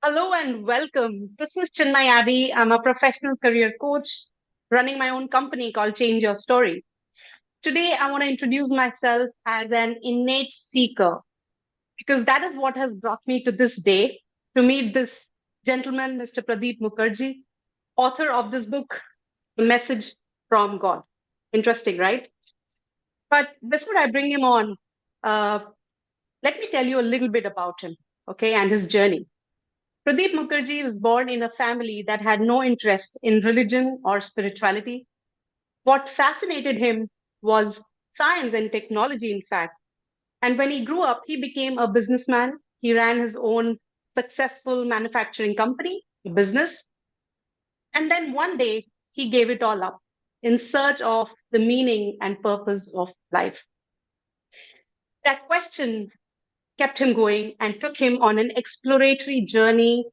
Hello and welcome. This is Chinmayee Abbey. I'm a professional career coach running my own company called Change Your Story. Today, I want to introduce myself as an innate seeker because that is what has brought me to this day to meet this gentleman, Mr. Pradip Mukherji, author of this book, The Message from God. Interesting, right? But before I bring him on, uh, let me tell you a little bit about him, okay, and his journey. Pradip Mukherji was born in a family that had no interest in religion or spirituality. What fascinated him was science and technology, in fact. And when he grew up, he became a businessman. He ran his own successful manufacturing company, a business. And then one day, he gave it all up in search of the meaning and purpose of life. That question kept him going and took him on an exploratory journey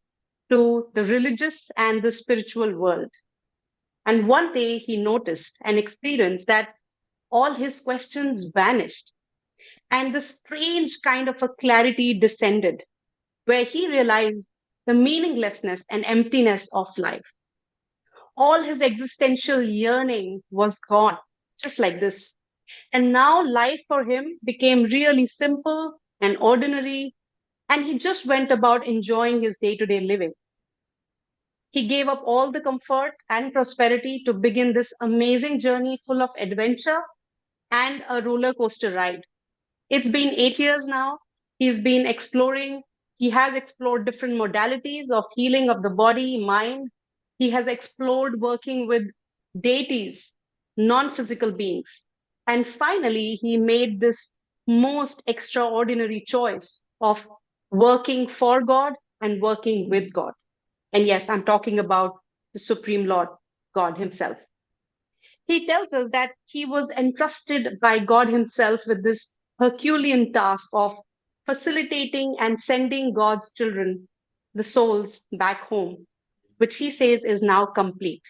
to the religious and the spiritual world. And one day he noticed and experienced that all his questions vanished. And this strange kind of a clarity descended, where he realized the meaninglessness and emptiness of life. All his existential yearning was gone, just like this. And now life for him became really simple and ordinary, and he just went about enjoying his day to day living. He gave up all the comfort and prosperity to begin this amazing journey full of adventure and a roller coaster ride. It's been 8 years now. He's been exploring. He has explored different modalities of healing of the body, mind. He has explored working with deities, non physical beings. And finally, he made this most extraordinary choice of working for God and working with God. And yes, I'm talking about the Supreme Lord, God Himself. He tells us that he was entrusted by God Himself with this Herculean task of facilitating and sending God's children, the souls, back home, which he says is now complete.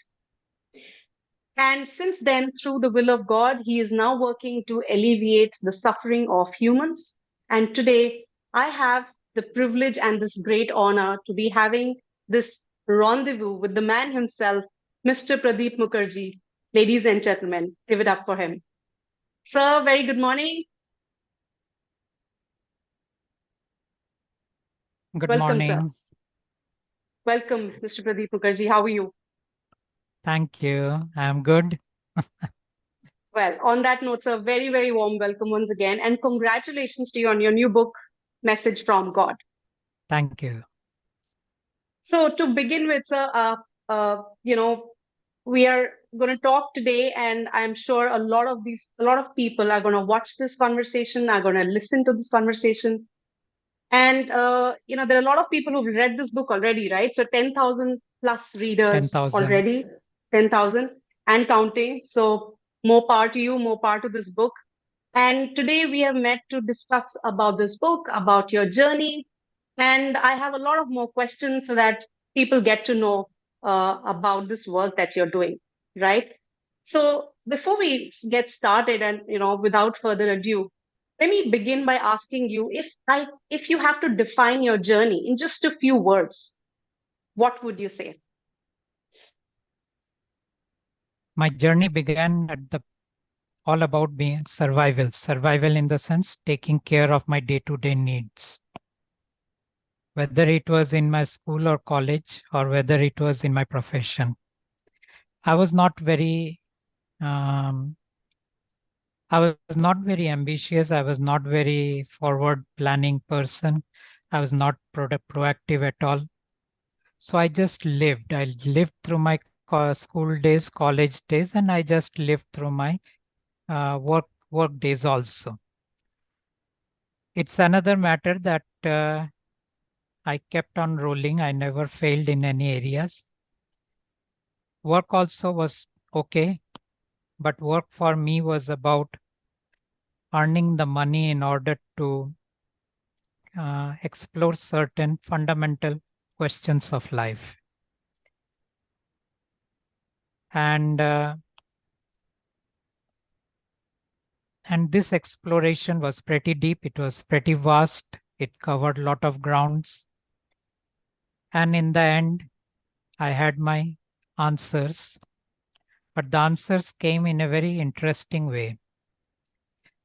And since then, through the will of God, he is now working to alleviate the suffering of humans. And today, I have the privilege and this great honor to be having this rendezvous with the man himself, Mr. Pradip Mukherji. Ladies and gentlemen, give it up for him. Sir, very good morning. Good Welcome, sir. morning. Welcome, Mr. Pradip Mukherji. How are you? Thank you. I'm good. Well, on that note, sir, very, very warm welcome once again. And congratulations to you on your new book, Message from God. Thank you. So to begin with, sir, we are going to talk today, and I'm sure a lot of people are going to watch this conversation, are going to listen to this conversation, and there are a lot of people who've read this book already, right? So 10,000 plus readers 10,000. already, 10,000 and counting. So more power to you, more power to this book. And today we have met to discuss about this book, about your journey. And I have a lot of more questions so that people get to know about this work that you're doing, right? So before we get started and, without further ado, let me begin by asking you if you have to define your journey in just a few words, what would you say? My journey began at the all about being survival. Survival in the sense taking care of my day-to-day needs. Whether it was in my school or college or whether it was in my profession. I was not very um, I was not very ambitious. I was not very forward planning person. I was not proactive at all. So I just lived. I lived through my school days, college days, and I just lived through my work days also. It's another matter that I kept on rolling. I never failed in any areas. Work also was okay, but work for me was about earning the money in order to explore certain fundamental questions of life. And and this exploration was pretty deep. It was pretty vast. It covered a lot of grounds. And in the end, I had my answers. But the answers came in a very interesting way.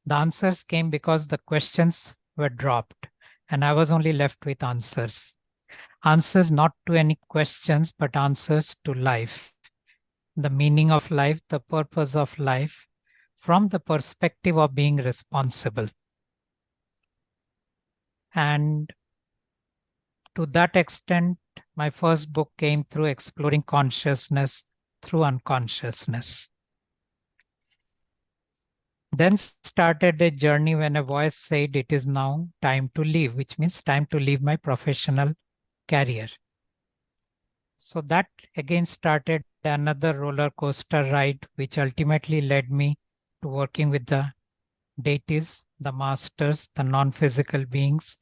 The answers came because the questions were dropped and I was only left with answers. Answers not to any questions, but answers to life. The meaning of life, the purpose of life, from the perspective of being responsible. And to that extent, my first book came through exploring consciousness through unconsciousness. Then started a journey when a voice said it is now time to leave, which means time to leave my professional career. So that again started another roller coaster ride, which ultimately led me to working with the deities, the masters, the non-physical beings,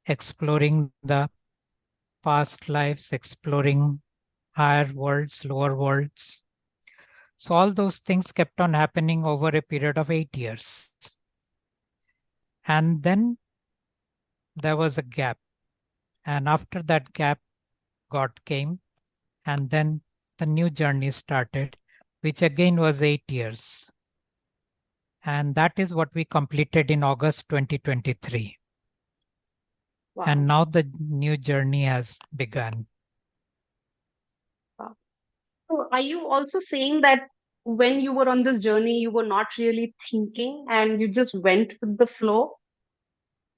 exploring the past lives, exploring higher worlds, lower worlds. So all those things kept on happening over a period of 8 years. And then there was a gap. And after that gap, God came. And then the new journey started, which again was 8 years. And that is what we completed in August 2023. Wow. And now the new journey has begun. Wow. So are you also saying that when you were on this journey, you were not really thinking and you just went with the flow?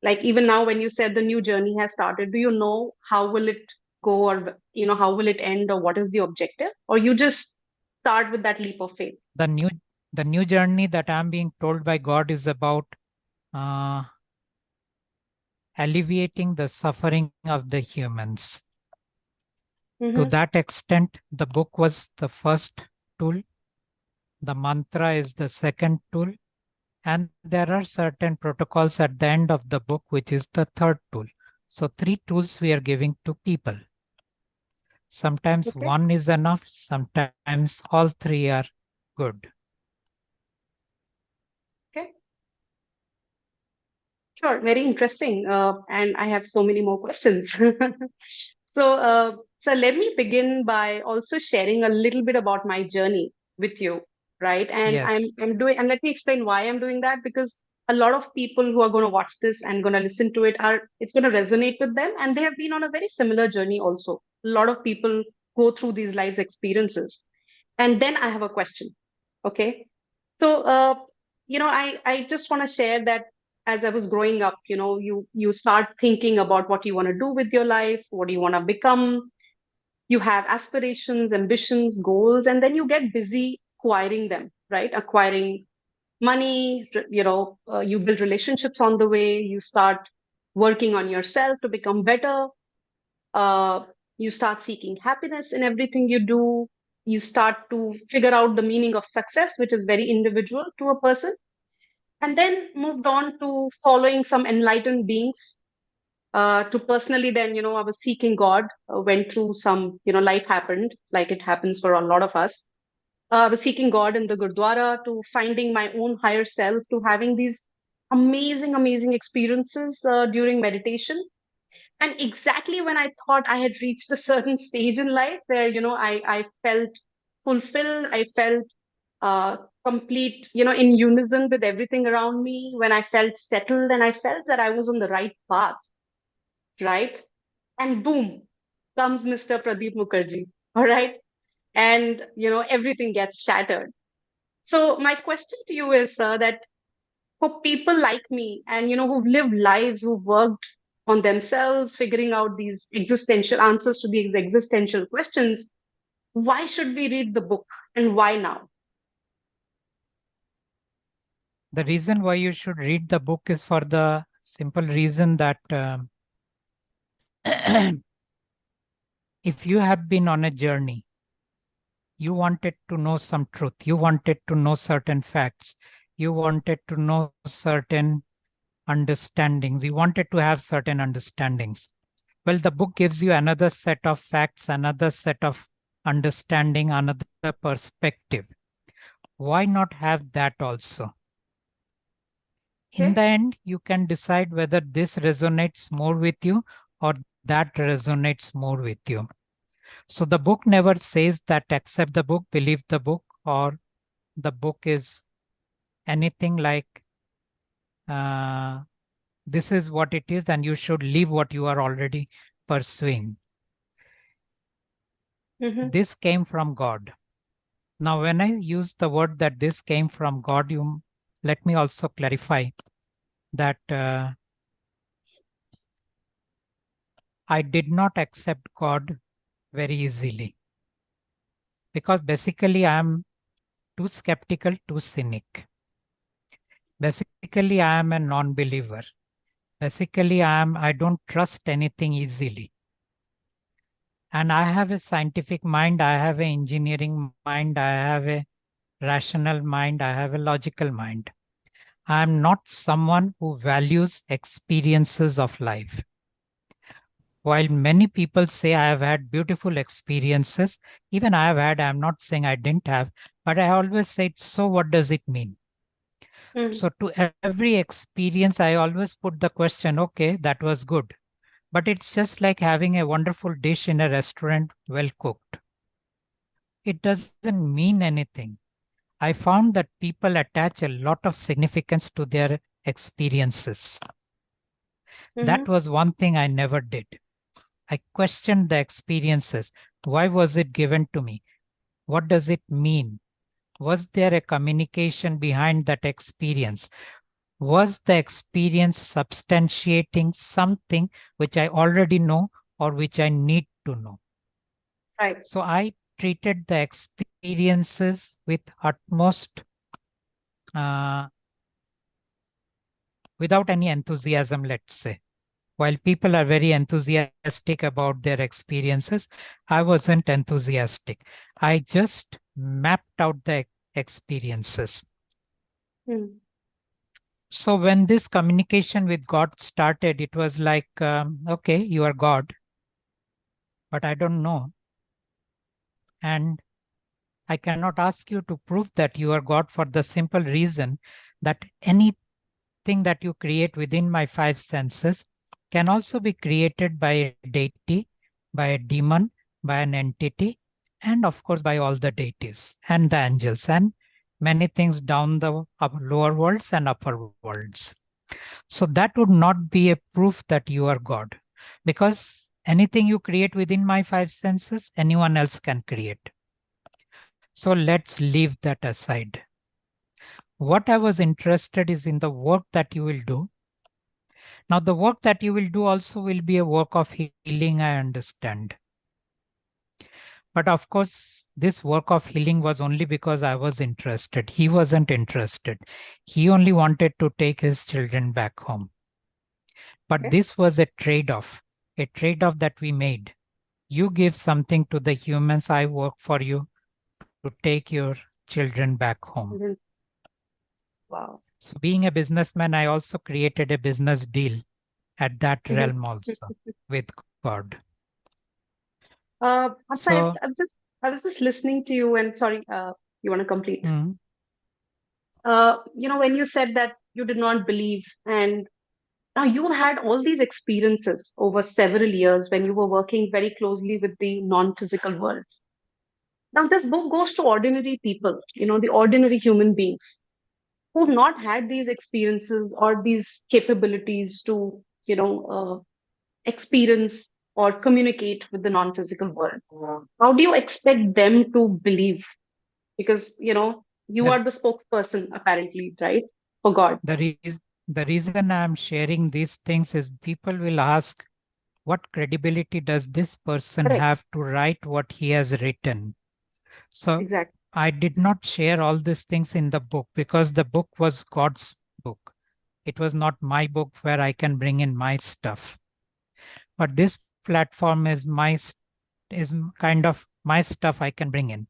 Like even now, when you said the new journey has started, do you know how will it go, or how will it end, or what is the objective? Or you just start with that leap of faith? The new journey that I'm being told by God is about uh, alleviating the suffering of the humans. To Mm-hmm. that extent, the book was the first tool. The mantra is the second tool. And there are certain protocols at the end of the book, which is the third tool. So 3 tools we are giving to people. Sometimes Okay. one is enough, sometimes all 3 are good. Okay. Sure. Very interesting. And I have so many more questions. So let me begin by also sharing a little bit about my journey with you, right? And I'm Yes, I'm doing, and let me explain why I'm doing that, because a lot of people who are going to watch this and going to listen to it it's going to resonate with them, and they have been on a very similar journey also. A lot of people go through these lives experiences, and then I have a question. Okay. So I just want to share that as I was growing up, you start thinking about what you want to do with your life, what do you want to become. You have aspirations, ambitions, goals, and then you get busy acquiring them, right? Acquiring money, you build relationships on the way, you start working on yourself to become better. Uh, you start seeking happiness in everything you do. You start to figure out the meaning of success, which is very individual to a person, and then moved on to following some enlightened beings. To personally, then, I was seeking God, went through some, life happened like it happens for a lot of us. I was seeking God in the Gurdwara, to finding my own higher self, to having these amazing, amazing experiences during meditation. And exactly when I thought I had reached a certain stage in life where, I felt fulfilled, I felt uh, complete, in unison with everything around me, when I felt settled and I felt that I was on the right path, right? And boom, comes Mr. Pradip Mukherji, all right? And, everything gets shattered. So my question to you is that for people like me, and, who've lived lives, who've worked on themselves, figuring out these existential answers to these existential questions, why should we read the book, and why now? the reason why you should read the book is for the simple reason that if you have been on a journey, you wanted to know some truth, you wanted to know certain facts, you wanted to know certain understandings, you wanted to have certain understandings. Well, the book gives you another set of facts, another set of understanding, another perspective. Why not have that also? In Okay. the end, you can decide whether this resonates more with you or that resonates more with you. So the book never says that accept the book, believe the book, or the book is anything like this is what it is and you should leave what you are already pursuing. This came from God. Now, when I use the word that this came from God, you let me also clarify that I did not accept God very easily because basically I am too skeptical, too cynic. Basically, I am a non-believer. Basically, I don't trust anything easily. And I have a scientific mind, I have an engineering mind, I have a rational mind, I have a logical mind. I am not someone who values experiences of life. While many people say I have had beautiful experiences, even I have had, I'm not saying I didn't have, but I always say, so what does it mean? So to every experience, I always put the question, okay, that was good. But it's just like having a wonderful dish in a restaurant, well cooked. It doesn't mean anything. I found that people attach a lot of significance to their experiences. That was one thing I never did. I questioned the experiences. Why was it given to me? What does it mean? Was there a communication behind that experience? Was the experience substantiating something which I already know or which I need to know? Right. So I treated the experiences with utmost, without any enthusiasm, let's say. While people are very enthusiastic about their experiences, I wasn't enthusiastic. I just mapped out the experiences. So when this communication with God started, it was like, okay, you are God, but I don't know. And I cannot ask you to prove that you are God for the simple reason that anything that you create within my five senses can also be created by a deity, by a demon, by an entity, and of course by all the deities and the angels and many things down the lower worlds and upper worlds. So that would not be a proof that you are God, because anything you create within my five senses, anyone else can create. So let's leave that aside. What I was interested is in the work that you will do. Now, the work that you will do also will be a work of healing, I understand. But of course, this work of healing was only because I was interested. He wasn't interested. He only wanted to take his children back home. But this was a trade-off that we made. You give something to the humans, I work for you to take your children back home. Wow. So being a businessman, I also created a business deal at that realm also with God. So So I was just listening to you, and sorry, you want to complete? When you said that you did not believe, and now you had all these experiences over several years when you were working very closely with the non-physical world. Now, this book goes to ordinary people, the ordinary human beings who've not had these experiences or these capabilities to, experience or communicate with the non-physical world. How do you expect them to believe? Because, you the, are the spokesperson, apparently, right? For God. the reason I'm sharing these things is people will ask, what credibility does this person Correct. have to write what he has written? So Exactly. I did not share all these things in the book because the book was God's book. It was not my book where I can bring in my stuff. But this platform is kind of my stuff I can bring in.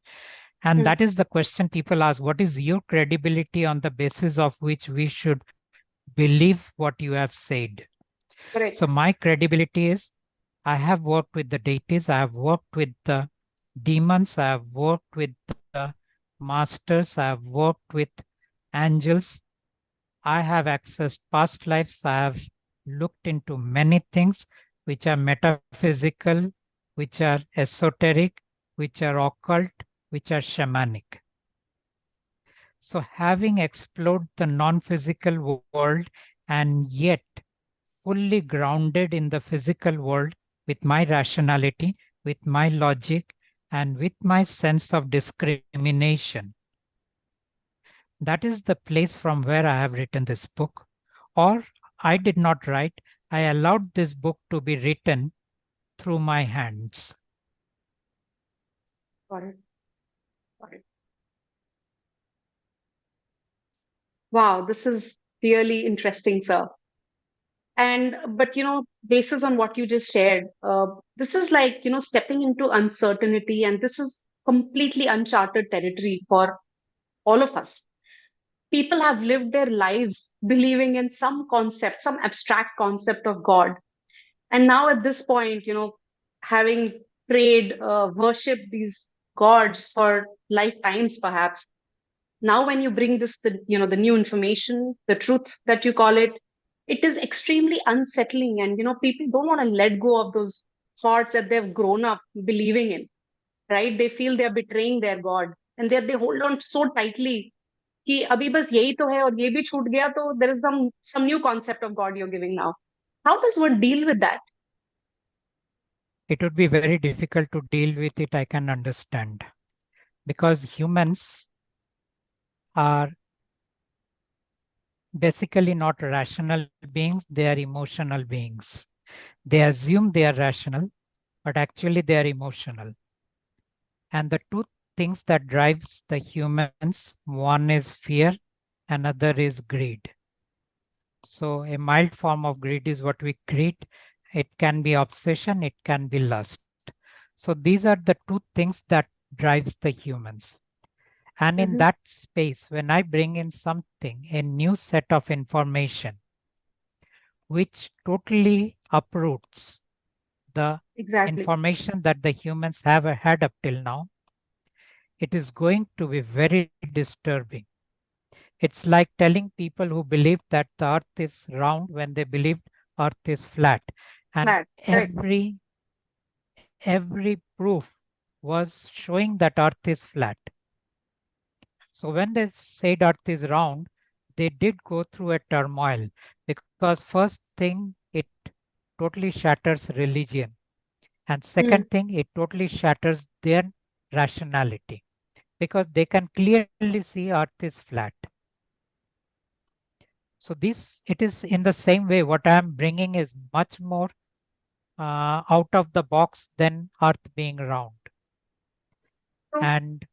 And that is the question people ask. What is your credibility on the basis of which we should believe what you have said? So Correct. my credibility is I have worked with the deities, I have worked with the demons, I have worked with the masters, I have worked with angels, I have accessed past lives, I have looked into many things. which are metaphysical, which are esoteric, which are occult, which are shamanic. So having explored the non-physical world and yet fully grounded in the physical world with my rationality, with my logic, and with my sense of discrimination, that is the place from where I have written this book. Or I did not write, I allowed this book to be written through my hands. Got it. Got it. Wow, this is really interesting, sir. And but basis on what you just shared, this is like stepping into uncertainty, and this is completely uncharted territory for all of us. People have lived their lives believing in some concept, some abstract concept of God, and now at this point, having prayed, worshipped these gods for lifetimes, perhaps. Now when you bring this the new information, the truth that you call it, it is extremely unsettling, and people don't want to let go of those thoughts that they've grown up believing in, right? They feel they're betraying their god, and they hold on so tightly कि अभी बस यही तो है और ये भी छूट गया, तो there is some new concept of god you're giving now. How does one deal with that? It would be very difficult to deal with it, I can understand. Because humans are basically not rational beings, they are emotional beings. They assume they are rational, but actually they are emotional. And the two things that drives the humans, one is fear, another is greed. So a mild form of greed is what we greed. It can be obsession, it can be lust. So these are the two things that drives the humans. And in Hmm. that space, when I bring in something, a new set of information, which totally uproots the Exactly. information that the humans have had up till now, it is going to be very disturbing. It's like telling people who believe that the earth is round when they believed earth is flat. And Flat. Correct. every proof was showing that earth is flat. So when they said earth is round, they did go through a turmoil because first thing it totally shatters religion. And Mm. second thing, it totally shatters their rationality because they can clearly see earth is flat. So this, it is in the same way what I am bringing is much more out of the box than earth being round. So, And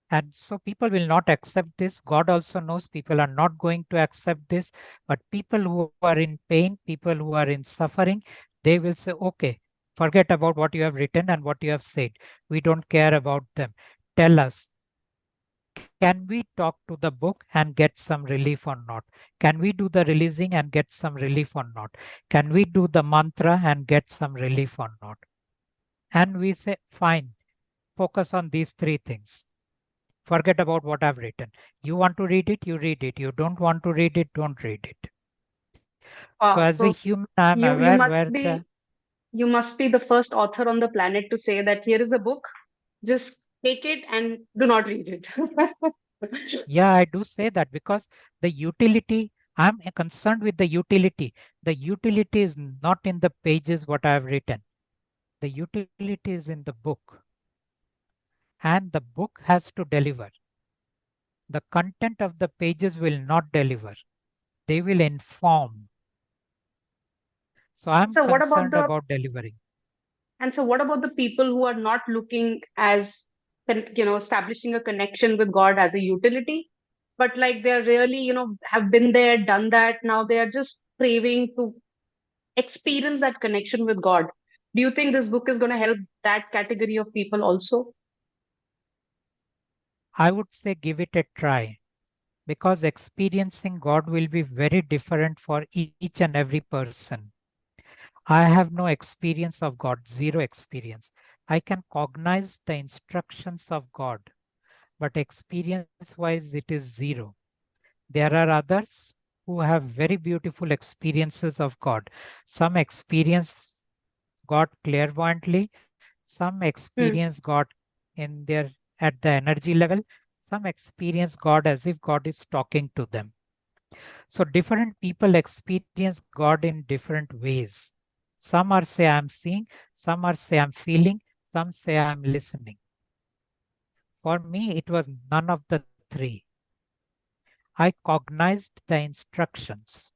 And so people will not accept this. God also knows people are not going to accept this. But people who are in pain, people who are in suffering, they will say, okay, forget about what you have written and what you have said. We don't care about them. Tell us, can we talk to the book and get some relief or not? Can we do the releasing and get some relief or not? Can we do the mantra and get some relief or not? And we say, fine, focus on these three things. Forget about what I've written. You want to read it, you read it. You don't want to read it, don't read it. So wow. as a So human, I'm you aware must where be the you must be the first author on the planet to say that here is a book, just take it and do not read it. yeah, I do say that because the utility, I'm concerned with the utility. The utility is not in the pages what I have written. The utility is in the book. And the book has to deliver. The content of the pages will not deliver. They will inform. So I'm So what about concerned the about delivering. and so what about the people who are not looking as establishing a connection with God as a utility, but like they're really have been there, done that. Now they are just craving to experience that connection with God. Do you think this book is going to help that category of people also? I would say give it a try because experiencing God will be very different for each and every person. I have no experience of God, zero experience. I can cognize the instructions of God, but experience wise, it is zero. There are others who have very beautiful experiences of God. Some experience God clairvoyantly, some Hmm. experience God in their at the energy level, some experience God as if God is talking to them. So different people experience God in different ways. Some are say I'm seeing, some are say I'm feeling, some say I'm listening. For me, it was none of the three. I cognized the instructions.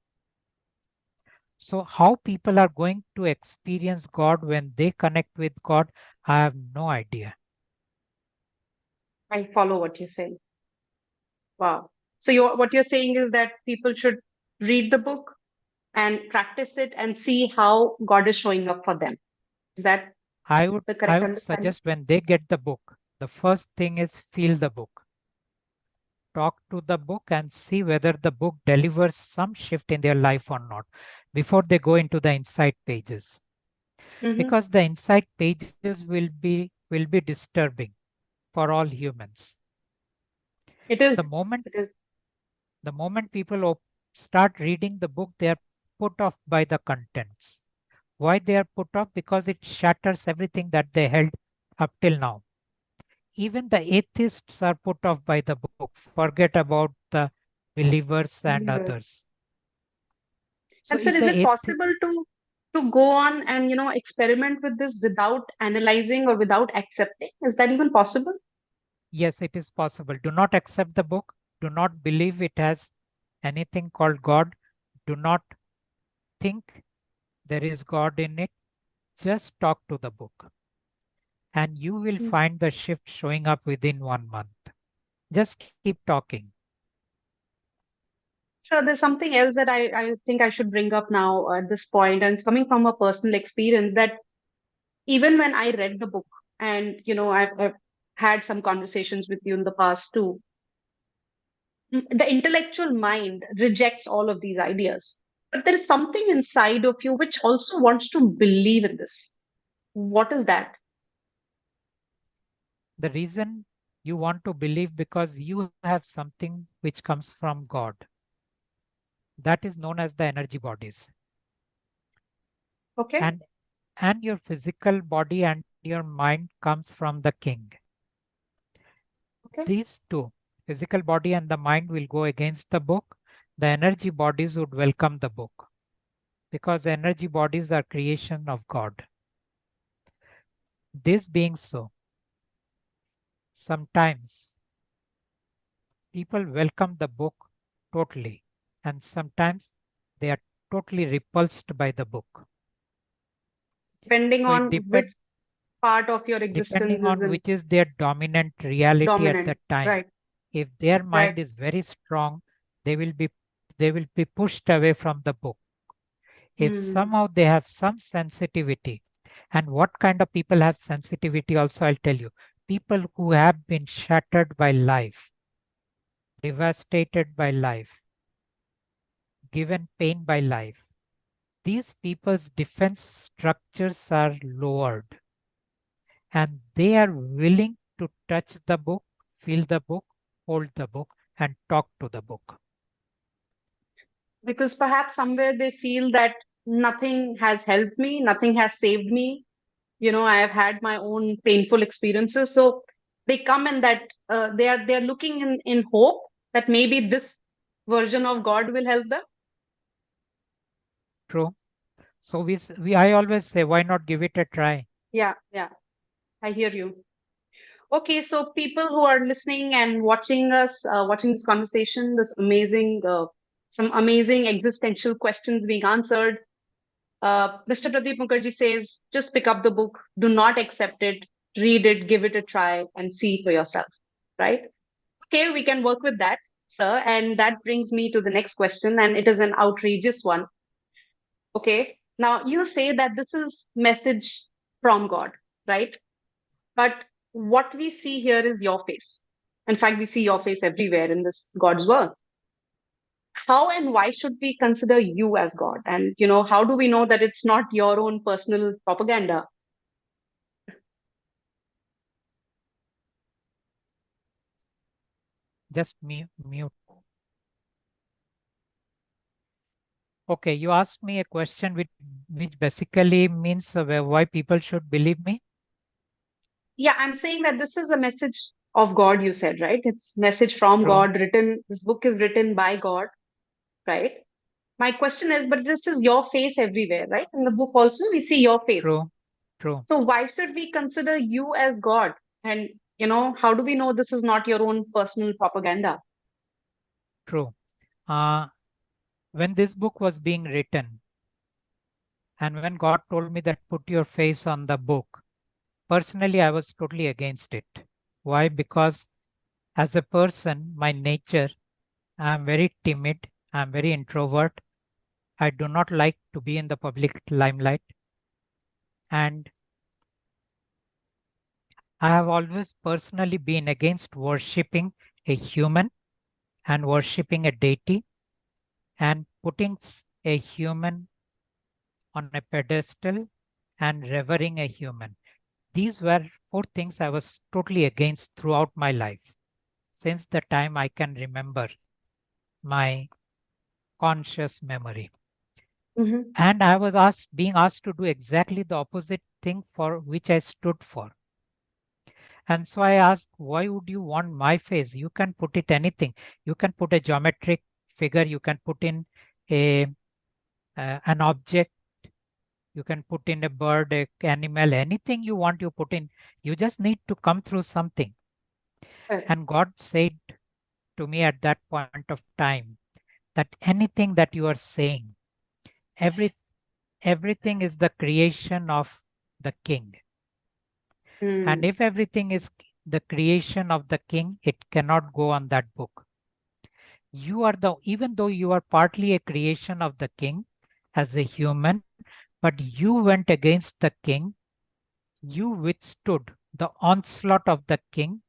So, how people are going to experience God when they connect with God, I have no idea. I follow what you're saying. Wow. So what you're saying is that people should read the book and practice it and see how God is showing up for them. Is that the I correct would understanding? suggest when they get the book, the first thing is feel the book. Talk to the book and see whether the book delivers some shift in their life or not before they go into the insight pages. Hmm. Because the insight pages will be disturbing for all humans. It The is. moment It is. the moment people start reading the book, they are put off by the contents. Why they are put off? Because it shatters everything that they held up till now. Even the atheists are put off by the book. Forget about the believers and Believers. others. So And sir, if is the it possible to go on and experiment with this without analyzing or without accepting? Is that even possible? yes, it is possible. Do not accept the book. Do not believe it has anything called God. Do not think there is God in it. Just talk to the book. And you will Mm. find the shift showing up within 1 month. Just keep talking. Sure, there's something else that I think I should bring up now at this point, and it's coming from a personal experience that even when I read the book, and I've had some conversations with you in the past too, the intellectual mind rejects all of these ideas. But there is something inside of you which also wants to believe in this. What is that? The reason you want to believe because you have something which comes from God. That is known as the energy bodies. Okay. And your physical body and your mind comes from the king. Okay. These two, physical body and the mind, will go against the book. The energy bodies would welcome the book because energy bodies are creation of God. This being so, sometimes people welcome the book totally, and sometimes they are totally repulsed by the book. Depending So it on which depends part of your existence depending is on in which is their dominant reality at dominant. that time. Right. If their Right. mind is very strong, they will be they will be pushed away from the book. If Hmm. somehow they have some sensitivity, and what kind of people have sensitivity also, I'll tell you. People who have been shattered by life, devastated by life, given pain by life. These people's defense structures are lowered and they are willing to touch the book, feel the book, hold the book, and talk to the book. Because perhaps somewhere they feel that nothing has helped me, nothing has saved me. I have had my own painful experiences, so they come in that they are looking in hope that maybe this version of God will help them. True. So I always say, why not give it a try? Yeah, yeah, I hear you. Okay, so people who are listening and watching us, watching this conversation, some amazing existential questions being answered. Mr. Pradip Mukherji says, just pick up the book, do not accept it, read it, give it a try, and see for yourself. Right? Okay, we can work with that, sir. And that brings me to the next question, and it is an outrageous one. Okay, now you say that this is message from God, right? But what we see here is your face. In fact, we see your face everywhere in this God's work. How and why should we consider you as God? And how do we know that it's not your own personal propaganda? Just mute. Okay, you asked me a question which basically means why people should believe me. Yeah, I'm saying that this is a message of God, you said, right? It's message from True, God, written, this book is written by God, right? My question is, but this is your face everywhere, right? In the book also, we see your face. true, true, So why should we consider you as God? And, how do we know this is not your own personal propaganda? true. Uh, when this book was being written, and when God told me that put your face on the book, personally, I was totally against it. Why? Because as a person, my nature, I'm very timid, I'm very introvert. I do not like to be in the public limelight. And I have always personally been against worshipping a human and worshipping a deity and putting a human on a pedestal and revering a human. These were four things I was totally against throughout my life, since the time I can remember my conscious memory. Hmm. And I was being asked to do exactly the opposite thing for which I stood for. And so I asked, why would you want my face? You can put it anything. You can put a geometric figure. You can put in a an object. You can put in a bird, a animal, anything you want. You put in. You just need to come through something. Correct. And God said to me at that point of time that anything that you are saying, every everything is the creation of the king. And Mm. if everything is the creation of the king, it cannot go on that book. You are the, even though you are partly a creation of the king as a human, but you went against the king. You withstood the onslaught of the king.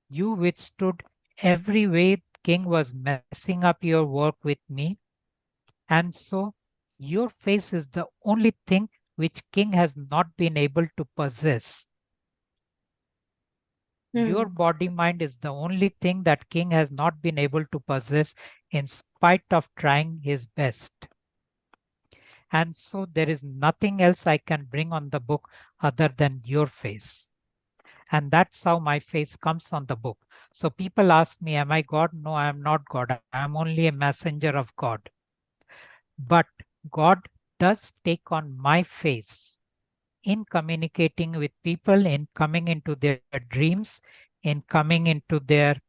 You withstood every way king was messing up your work with me. And so your face is the only thing which king has not been able to possess. Your Mm. body mind is the only thing that king has not been able to possess in spite of trying his best. And so there is nothing else I can bring on the book other than your face. And that's how my face comes on the book. So people ask me, am I God? No, I am not God. I am only a messenger of God. But God does take on my face in communicating with people, in coming into their dreams, in coming into their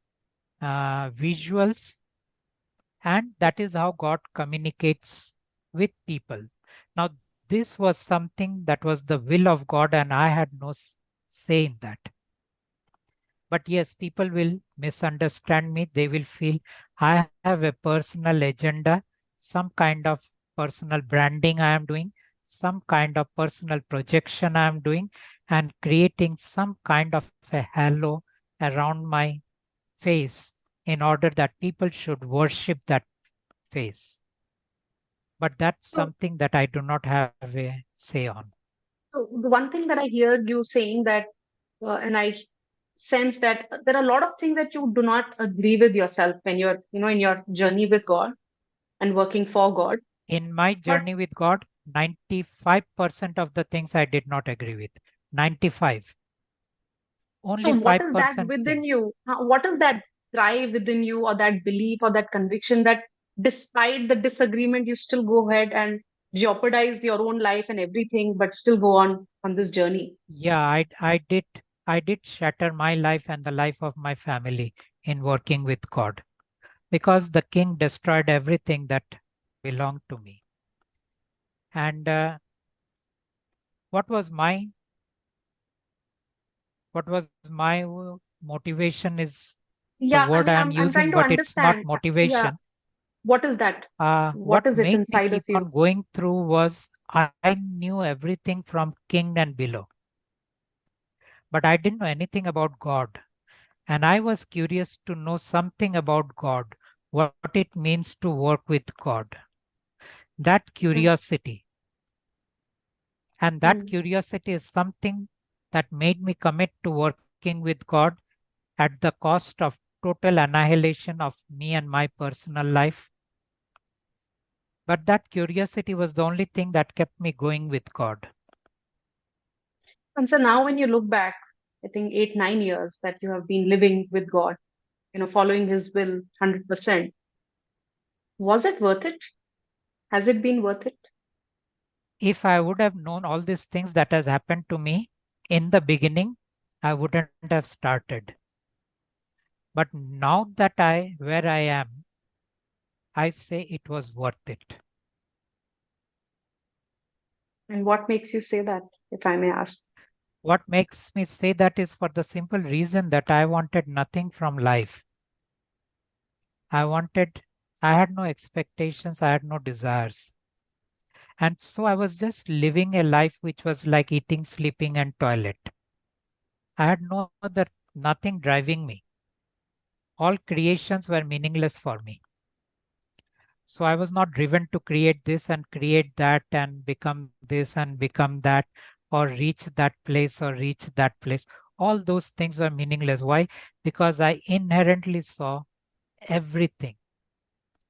visuals. And that is how God communicates with people. Now, this was something that was the will of God, and I had no say in that. But yes, people will misunderstand me. They will feel I have a personal agenda, some kind of personal branding I am doing, some kind of personal projection I am doing, and creating some kind of a halo around my face in order that people should worship that face. But that's So, something that I do not have a say on. so the one thing that I hear you saying that, and I sense that there are a lot of things that you do not agree with yourself when you're, in your journey with God and working for God. In my But journey with God, 95% of the things I did not agree with. 95. so, Only what is that 5% within things. you? What is that drive within you, or that belief, or that conviction that despite the disagreement, you still go ahead and jeopardize your own life and everything, but still go on this journey? Yeah, I did shatter my life and the life of my family in working with God because the king destroyed everything that belonged to me. And what was my motivation is the Yeah, I word mean, I am I'm trying using, to but it's not understand. Yeah, motivation. what is that? What What is it made me inside of keep you? on going through was I knew everything from king and below, but I didn't know anything about God. And I was curious to know something about God, what it means to work with God. That Mm, curiosity. And that mm. curiosity is something that made me commit to working with God at the cost of total annihilation of me and my personal life. But that curiosity was the only thing that kept me going with God. And so now when you look back, I think 8, 9 years that you have been living with God, following his will 100%, was it worth it? Has it been worth it? If I would have known all these things that has happened to me in the beginning, I wouldn't have started. But now that where I am, I say it was worth it. And what makes you say that, if I may ask? What makes me say that is for the simple reason that I wanted nothing from life. I had no expectations, I had no desires. And so I was just living a life which was like eating, sleeping, and toilet. I had no other, nothing driving me. All creations were meaningless for me. So I was not driven to create this and create that and become this and become that or reach that place or reach that place. All those things were meaningless. Why? Because I inherently saw everything,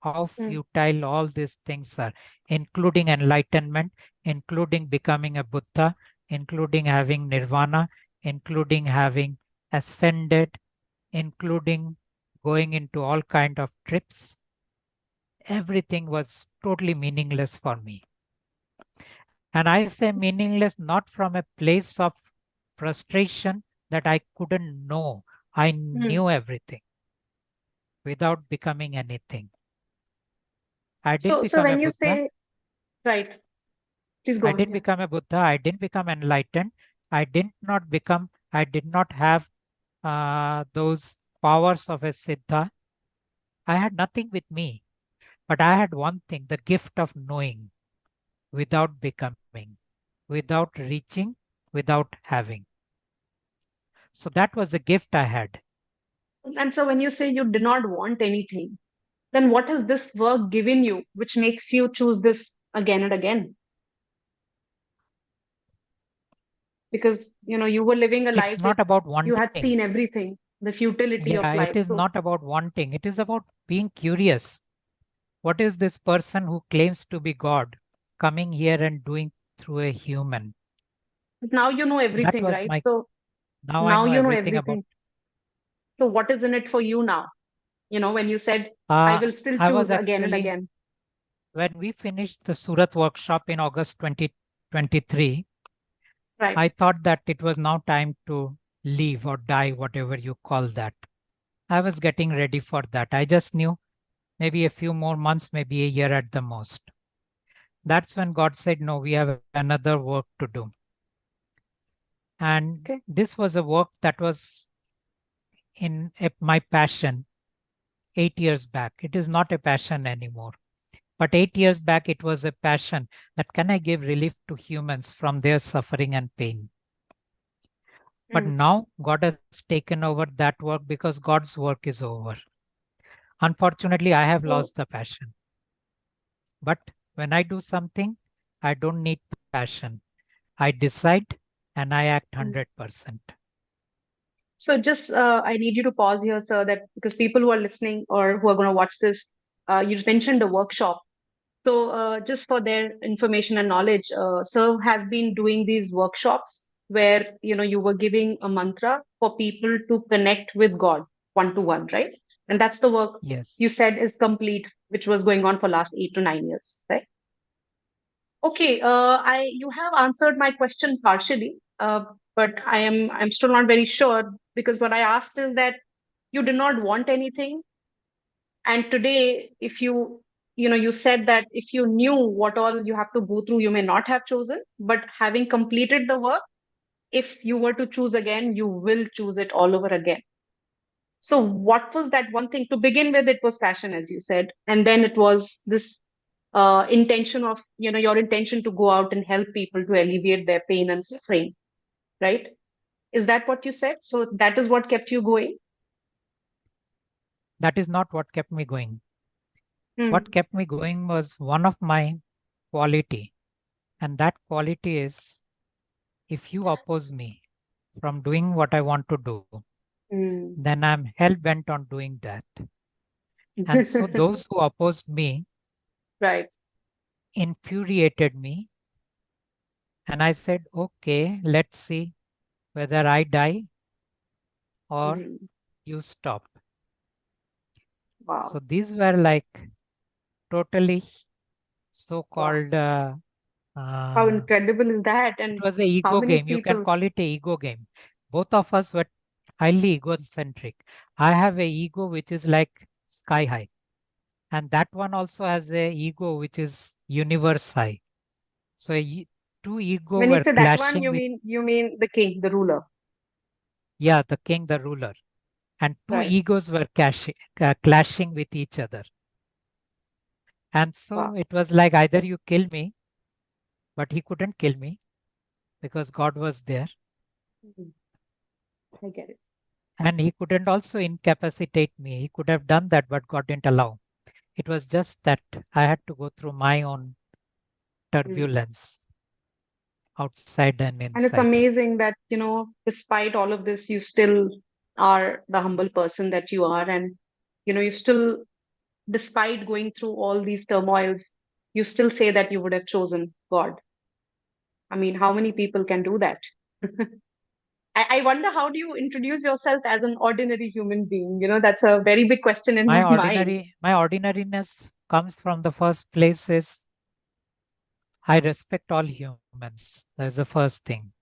how Mm. futile all these things are, including enlightenment, including becoming a Buddha, including having nirvana, including having ascended, including going into all kind of trips. Everything was totally meaningless for me. And I say meaningless not from a place of frustration that I couldn't know. I Mm. knew everything without becoming anything. I didn't So become a when you Buddha. say, right, please go I on. didn't Yeah. become a Buddha. I didn't become enlightened. I did not have those powers of a Siddha. I had nothing with me. But I had one thing, the gift of knowing without becoming, without reaching, without having. So that was the gift I had. And so when you say you did not want anything, then what has this work given you, which makes you choose this again and again? Because, you were living a It's life not with, about you had wanting. seen everything, the futility of Yeah, it life. is So not about wanting. It is about being curious. What is this person who claims to be God coming here and doing through a human? now you know That everything, was right? my, So now I now know you know everything about. everything. So what is in it for you now? When you said, I Uh, will still I choose was again and actually, again. when we finished the Surat workshop in August 2023, Right. I thought that it was now time to leave or die, whatever you call that. I was getting ready for that. I just knew maybe a few more months, maybe a year at the most. That's when God said, no, we have another work to do. And Okay. this was a work that was in my passion 8 years back. It is not a passion anymore. But 8 years back, it was a passion that can I give relief to humans from their suffering and pain. But Mm. now God has taken over that work because God's work is over. Unfortunately, I have So, lost the passion. But when I do something, I don't need passion. I decide and I act mm. 100%. So just I need you to pause here, sir, that because people who are listening or who are going to watch this, you mentioned a workshop. So just for their information and knowledge, sir has been doing these workshops where you were giving a mantra for people to connect with God one to one, right? And that's the work Yes. you said is complete, which was going on for last 8 to 9 years, right? Okay, I you have answered my question partially, but I'm still not very sure because what I asked is that you did not want anything, and today, if you said that if you knew what all you have to go through, you may not have chosen, but having completed the work, if you were to choose again, you will choose it all over again. So, what was that one thing? To begin with, it was passion, as you said, and then it was this intention of your intention to go out and help people to alleviate their pain and suffering, right? Is that what you said? So that is what kept you going. That is not what kept me going. What Hmm. kept me going was one of my quality. And that quality is if you oppose me from doing what I want to do, Hmm. then I'm hell bent on doing that. And so those who opposed me, Right. infuriated me. And I said, okay, let's see whether I die or Mm. you stop. So Wow. these were like totally Wow. so-called, How incredible is that? it And was a how ego many game. You can people? call it a ego game. Both of us were highly egocentric. I have a ego which is like sky high. And that one also has a ego which is universe high. So two ego When you were say that one, clashing with, you mean the king, the ruler, yeah, the king, the ruler. And two right? egos were clashing with each other. And so Wow. it was like either you kill me, but he couldn't kill me because God was there. Mhm. I get it. And he couldn't also incapacitate me. He could have done that, but God didn't allow. It was just that I had to go through my own Mm. turbulence outside and And it's inside. amazing that, despite all of this, you still are the humble person that you are. And, you still, despite going through all these turmoils, you still say that you would have chosen God. I mean, how many people can do that? I wonder, how do you introduce yourself as an ordinary human being? That's a very big question in my mind. My ordinariness comes from the first place is I respect all humans. That's the first thing.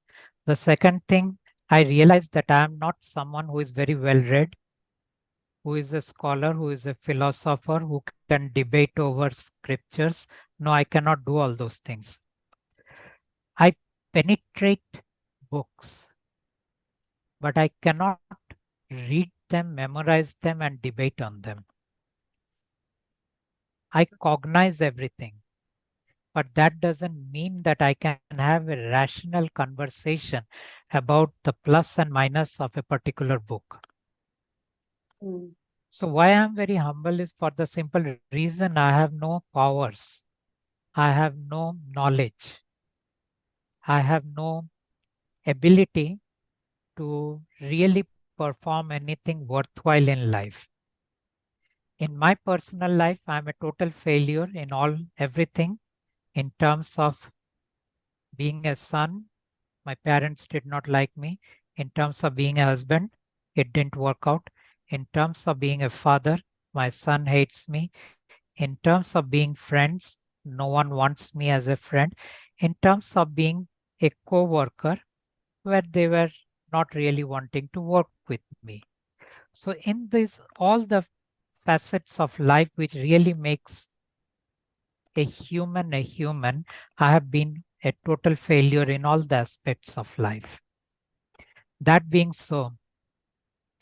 The second thing, I realize that I am not someone who is very well read, who is a scholar, who is a philosopher, who can debate over scriptures. No, I cannot do all those things. I penetrate books, but I cannot read them, memorize them, and debate on them. I cognize everything, but that doesn't mean that I can have a rational conversation about the plus and minus of a particular book. Mm. So why I'm very humble is for the simple reason I have no powers. I have no knowledge. I have no ability to really perform anything worthwhile in life. In my personal life, I'm a total failure in everything in terms of being a son. My parents did not like me. In terms of being a husband, it didn't work out. In terms of being a father, my son hates me. In terms of being friends, no one wants me as a friend. In terms of being a co-worker, where they were not really wanting to work with me. So in this, all the facets of life which really makes a human, I have been a total failure in all the aspects of life. That being so,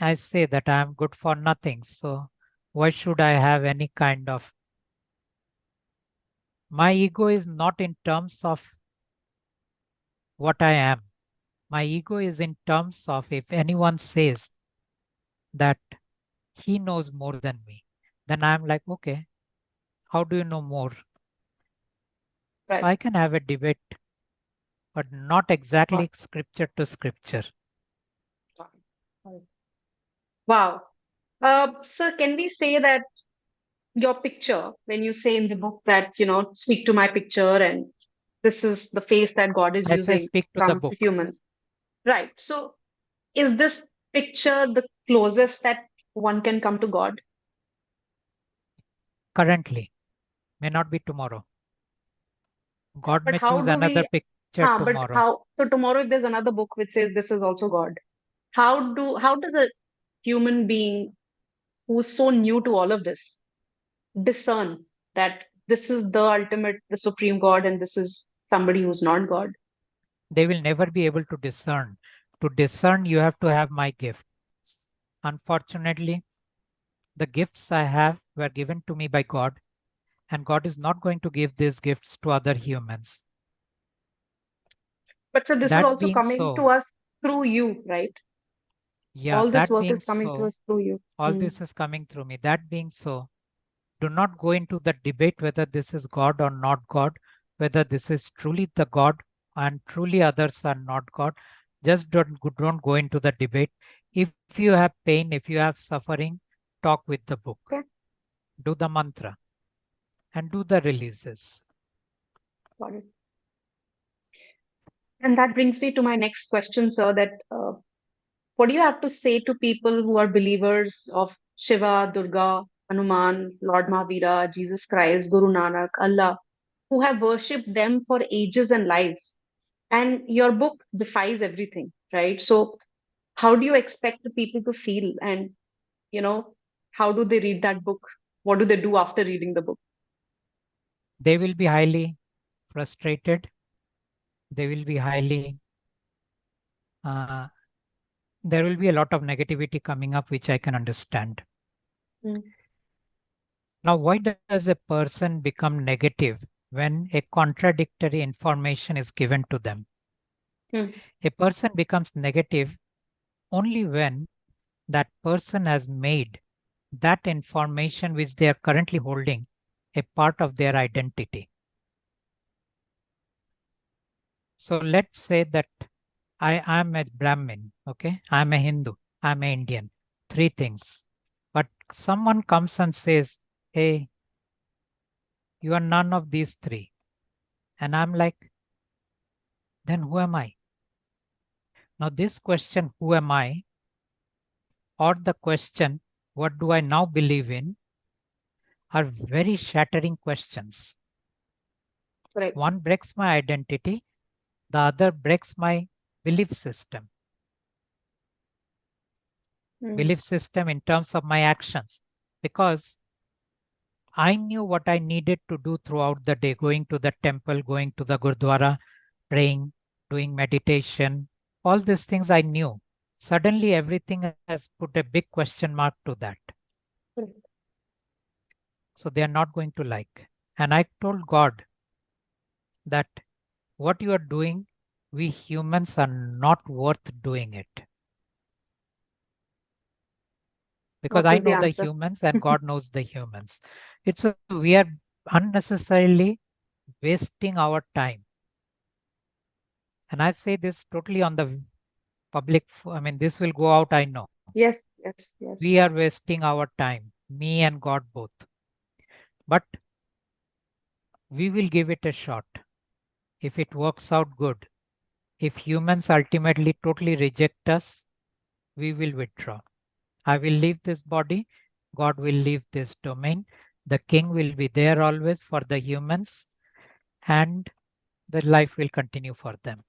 I say that I am good for nothing. So why should I have any kind of, my ego is not in terms of what I am. My ego is in terms of if anyone says that he knows more than me, then I'm like, okay, how do you know more? So Right. I can have a debate, but not Wow. exactly scripture to scripture. Wow. Sir, can we say that your picture, when you say in the book that, speak to my picture, and this is the face that God is I say using speak to the from book. humans, right? So, is this picture the closest that one can come to God? Currently, may not be tomorrow. God But may how choose do another we, picture but tomorrow. how, so tomorrow if there's another book which says this is also God, how does a human being who's so new to all of this discern that this is the ultimate, the supreme God, and this is somebody who's not God? They will never be able to discern. To discern, you have to have my gifts. Unfortunately, the gifts I have were given to me by God, and God is not going to give these gifts to other humans. But so this is That also being coming so, to us through you, right? yeah, All this that work being is coming to so, us through you. all Hmm. this is coming through me. That being so, do not go into the debate whether this is God or not God, whether this is truly the God and truly others are not God. Just don't go into the debate. If you have pain, if you have suffering, talk with the book, Okay. do the mantra, and do the releases. Got it. And that brings me to my next question, sir, that what do you have to say to people who are believers of Shiva, Durga, Hanuman, Lord Mahavira, Jesus Christ, Guru Nanak, Allah, who have worshipped them for ages and lives? And your book defies everything, right? So how do you expect the people to feel? And, you know, how do they read that book? What do they do after reading the book? They will be highly frustrated. They will be highly, uh, there will be a lot of negativity coming up, which I can understand. Mm, Now, why does a person become negative when a contradictory information is given to them? mm, A person becomes negative only when that person has made that information which they are currently holding a part of their identity. So let's say that I am a Brahmin, okay? I'm a Hindu, I'm an Indian, three things. But someone comes and says, hey, you are none of these three. And I'm like, then who am I? Now, this question, who am I? Or the question, what do I now believe in? Are very shattering questions. correct. One breaks my identity, the other breaks my belief system. Mm, Belief system in terms of my actions. Because I knew what I needed to do throughout the day, going to the temple, going to the Gurdwara, praying, doing meditation, all these things I knew. Suddenly everything has put a big question mark to that. correct. So they are not going to like. And I told God that what you are doing, we humans are not worth doing it. Because What I was the know the answer? humans and God knows the humans. We are unnecessarily wasting our time. And I say this totally on the public. I mean, this will go out, I know. Yes, yes, yes. We are wasting our time, me and God both. But we will give it a shot. If it works out good, if humans ultimately totally reject us, we will withdraw. I will leave this body, God will leave this domain. The king will be there always for the humans, and the life will continue for them.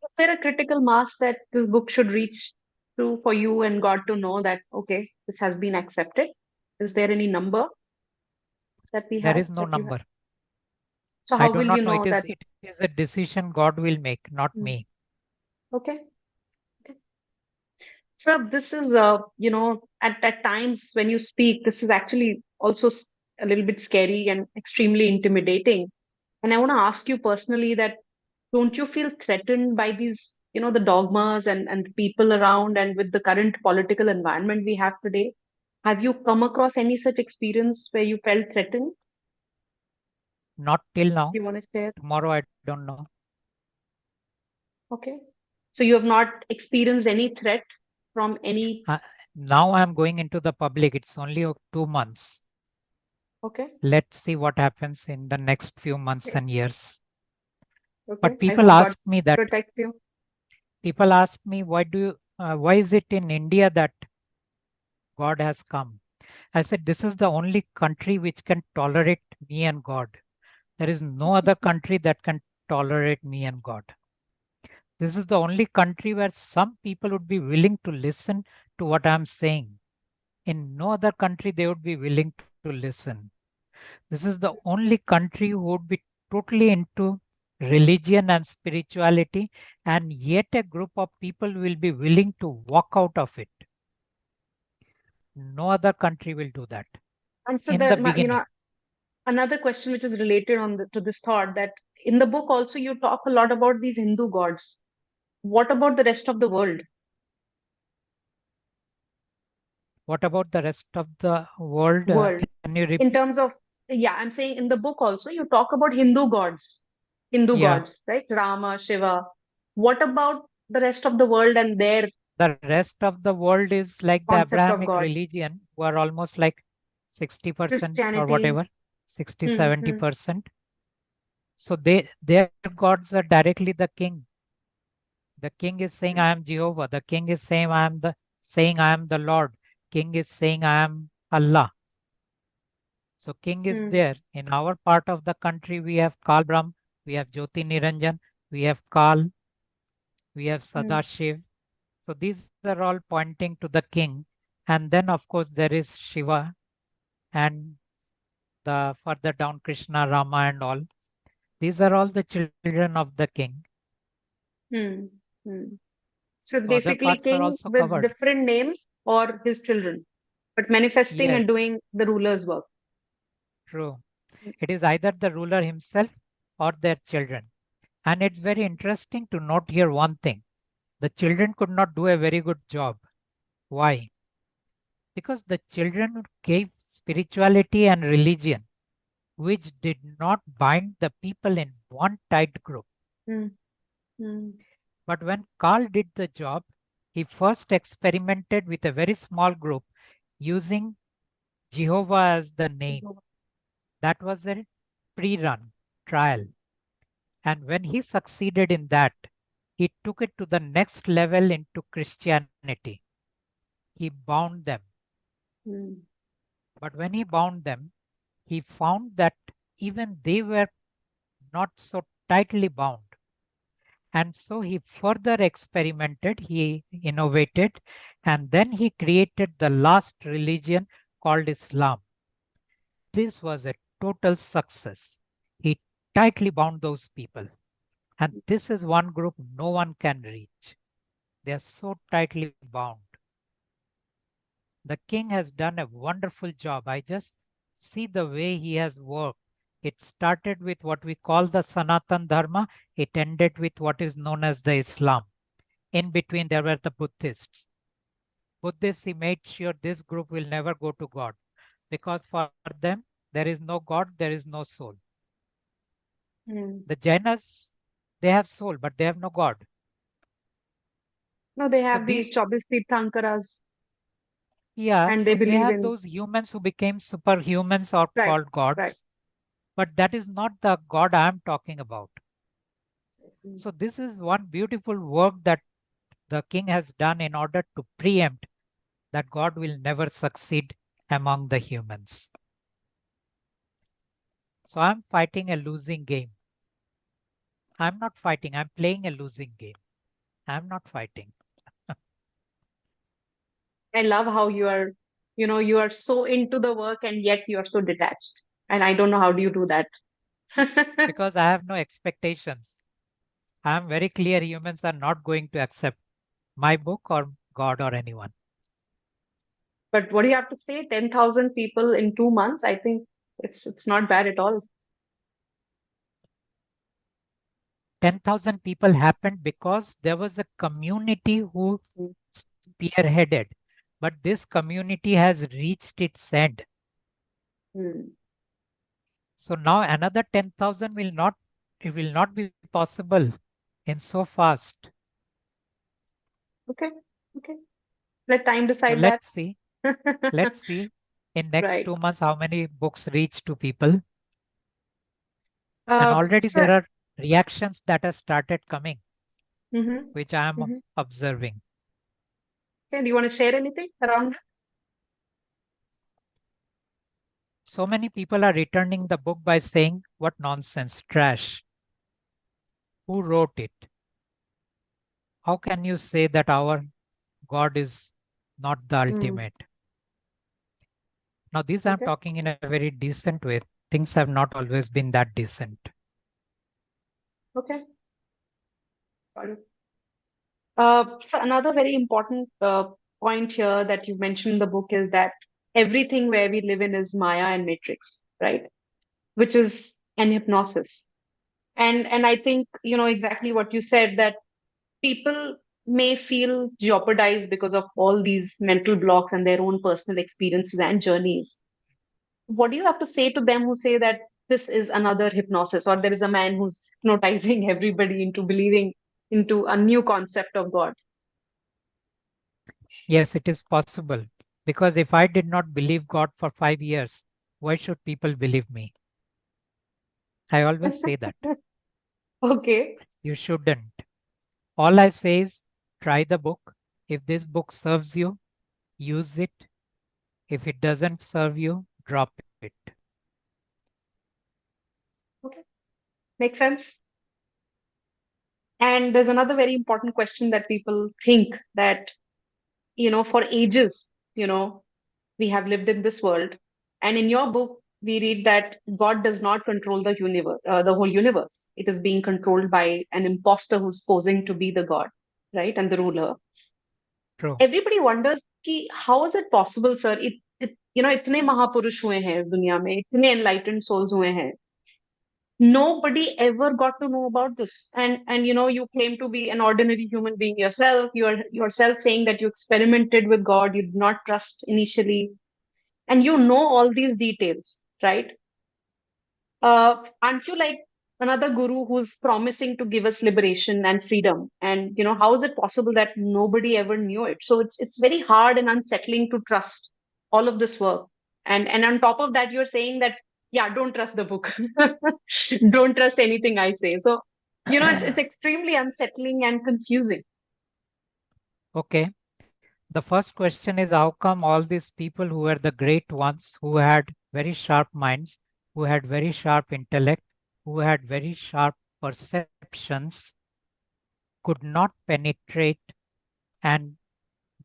Is there a critical mass that this book should reach to for you and God to know that, okay, this has been accepted? Is there any number that we There have, is no that you have? number. So I how do will you not know. know It is that? it is a decision God will make, not Hmm, me. okay. Okay. So this is, at times when you speak, this is actually also a little bit scary and extremely intimidating. And I want to ask you personally that don't you feel threatened by these, the dogmas and the people around and with the current political environment we have today? Have you come across any such experience where you felt threatened? Not till now. You want to share? Tomorrow, I don't know. Okay. So you have not experienced any threat from any. Uh, Now I'm going into the public. It's only 2 months. Okay. Let's see what happens in the next few months Okay. and years. Okay. But I people hope God ask me that. protects you. People ask me, why is it in India that God has come? I said, this is the only country which can tolerate me and God. There is no other country that can tolerate me and God. This is the only country where some people would be willing to listen to what I'm saying. In no other country, they would be willing to listen. This is the only country who would be totally into religion and spirituality, and yet a group of people will be willing to walk out of it. No other country will do that And so in the the, beginning. another question which is related to this thought that in the book also you talk a lot about these Hindu gods. What about the rest of the world? What about the rest of the world? World. Can you In repeat? terms of, yeah, I'm saying in the book also you talk about Hindu Yeah. gods, right? Rama, Shiva. What about the rest of the world and their The rest of the world is like the concept of Abrahamic God? religion, who are almost like 60% or Christianity. whatever, 60, Hmm, hmm. 70%. So their gods are directly the king. The king is saying, I am Jehovah. The king is saying, I am the Lord. King is saying, I am Allah. So king is Hmm. there. In our part of the country, we have Kal Brahm, we have Jyoti Niranjan, we have Kal, we have Hmm. Sadashiv. So these are all pointing to the king. And then, of course, there is Shiva and the further down Krishna, Rama, and all. These are all the children of the king. Hmm. Hmm. So it's So other basically parts are king also with covered. different names or his children, but manifesting and Yes, doing the ruler's work. true. It is either the ruler himself or their children. And it's very interesting to note here one thing. The children could not do a very good job. Why? Because the children gave spirituality and religion, which did not bind the people in one tight group. Hmm. Hmm. But when Carl did the job, he first experimented with a very small group using Jehovah as the name. That was a pre run trial. And when he succeeded in that, he took it to the next level into Christianity. He bound them. Hmm. But when he bound them, he found that even they were not so tightly bound. And so he further experimented, he innovated, and then he created the last religion called Islam. This was a total success. He tightly bound those people. And this is one group no one can reach. They are so tightly bound. The king has done a wonderful job. I just see the way he has worked. It started with what we call the Sanatan Dharma. It ended with what is known as the Islam. In between, there were the Buddhists. Buddhists, he made sure this group will never go to God because for them, there is no God, there is no soul. Hmm. The Jainas, they have soul, but they have no God. No, they So have these these, 24 Tirthankaras yeah, and they so they believe have in. those humans who became superhumans or Right, called right. gods, but that is not the God I am talking about. Hmm. So this is one beautiful work that the king has done in order to preempt that God will never succeed among the humans. So I'm fighting a losing game. I'm not fighting, I'm playing a losing game. I'm not fighting. I love how you are so into the work and yet you are so detached. And I don't know how do you do that. Because I have no expectations. I'm very clear humans are not going to accept my book or God or anyone. But what do you have to say? 10,000 people in 2 months? I think it's not bad at all. 10,000 people happened because there was a community who Mm. spearheaded. But this community has reached its end. Hmm. So now another 10,000 it will not be possible in so fast. Okay. Okay. Let time So decide that. let's see. Let's see in next Right. 2 months how many books reach to people. And Uh, already so, there are reactions that have started coming, mm-hmm, which I am mm-hmm. observing. Okay, do you want to share anything around that? So many people are returning the book by saying, what nonsense, trash. Who wrote it? How can you say that our God is not the Mm. ultimate? Now, this I'm Okay. talking in a very decent way. Things have not always been that decent. Okay. Got it. So another very important point here that you mentioned in the book is that everything where we live in is Maya and Matrix, right? Which is an hypnosis. And I think, exactly what you said, that people may feel jeopardized because of all these mental blocks and their own personal experiences and journeys. What do you have to say to them who say that this is another hypnosis, or there is a man who's hypnotizing everybody into believing into a new concept of God? Yes, it is possible. Because if I did not believe God for 5 years, why should people believe me? I always say that. Okay. You shouldn't. All I say is try the book. If this book serves you, use it. If it doesn't serve you, drop it. Okay. Makes sense. And there's another very important question that people think that, for ages, we have lived in this world. And in your book, we read that God does not control the whole universe. It is being controlled by an imposter who's posing to be the God, right? And the ruler. True. Everybody wonders कि how is it possible, sir? इतने महापुरुष हुए हैं इस दुनिया में, इतने enlightened souls हुए हैं. Nobody ever got to know about this. And you claim to be an ordinary human being yourself. You are yourself saying that you experimented with God, you did not trust initially, and you know all these details, right? Aren't you like another guru who's promising to give us liberation and freedom? And how is it possible that nobody ever knew it? So it's very hard and unsettling to trust all of this work. And on top of that, you're saying that, yeah, don't trust the book. Don't trust anything I say. So, it's extremely unsettling and confusing. Okay. The first question is how come all these people who were the great ones, who had very sharp minds, who had very sharp intellect, who had very sharp perceptions, could not penetrate and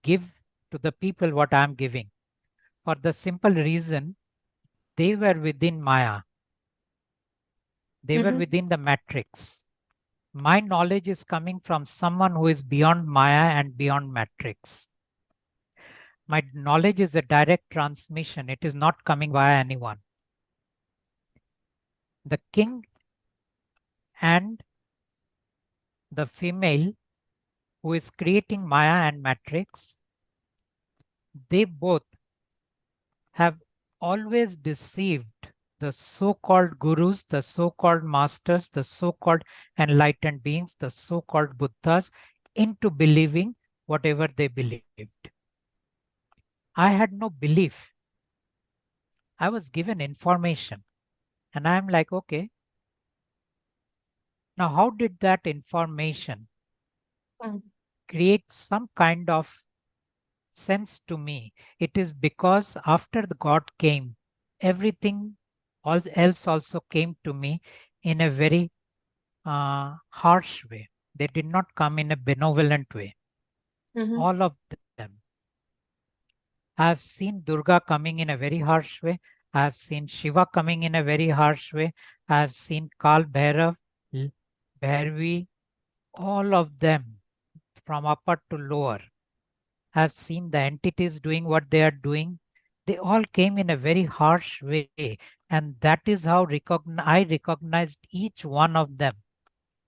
give to the people what I am giving? For the simple reason they were within Maya, they were Hmm. within the matrix. My knowledge is coming from someone who is beyond Maya and beyond matrix. My knowledge is a direct transmission. It is not coming via anyone. The king and the female who is creating Maya and matrix, they both have always deceived the so-called gurus, the so-called masters, the so-called enlightened beings, the so-called Buddhas into believing whatever they believed. I had no belief. I was given information. And I'm like, okay, now how did that information Mm. create some kind of sense to me? It is because after the God came, everything else also came to me in a very harsh way. They did not come in a benevolent way. Mhm. All of them. I have seen Durga coming in a very harsh way. I have seen Shiva coming in a very harsh way. I have seen Kal Bhairav, Bhairavi, all of them from upper to lower. I have seen the entities doing what they are doing. They all came in a very harsh way. And that is how I recognized each one of them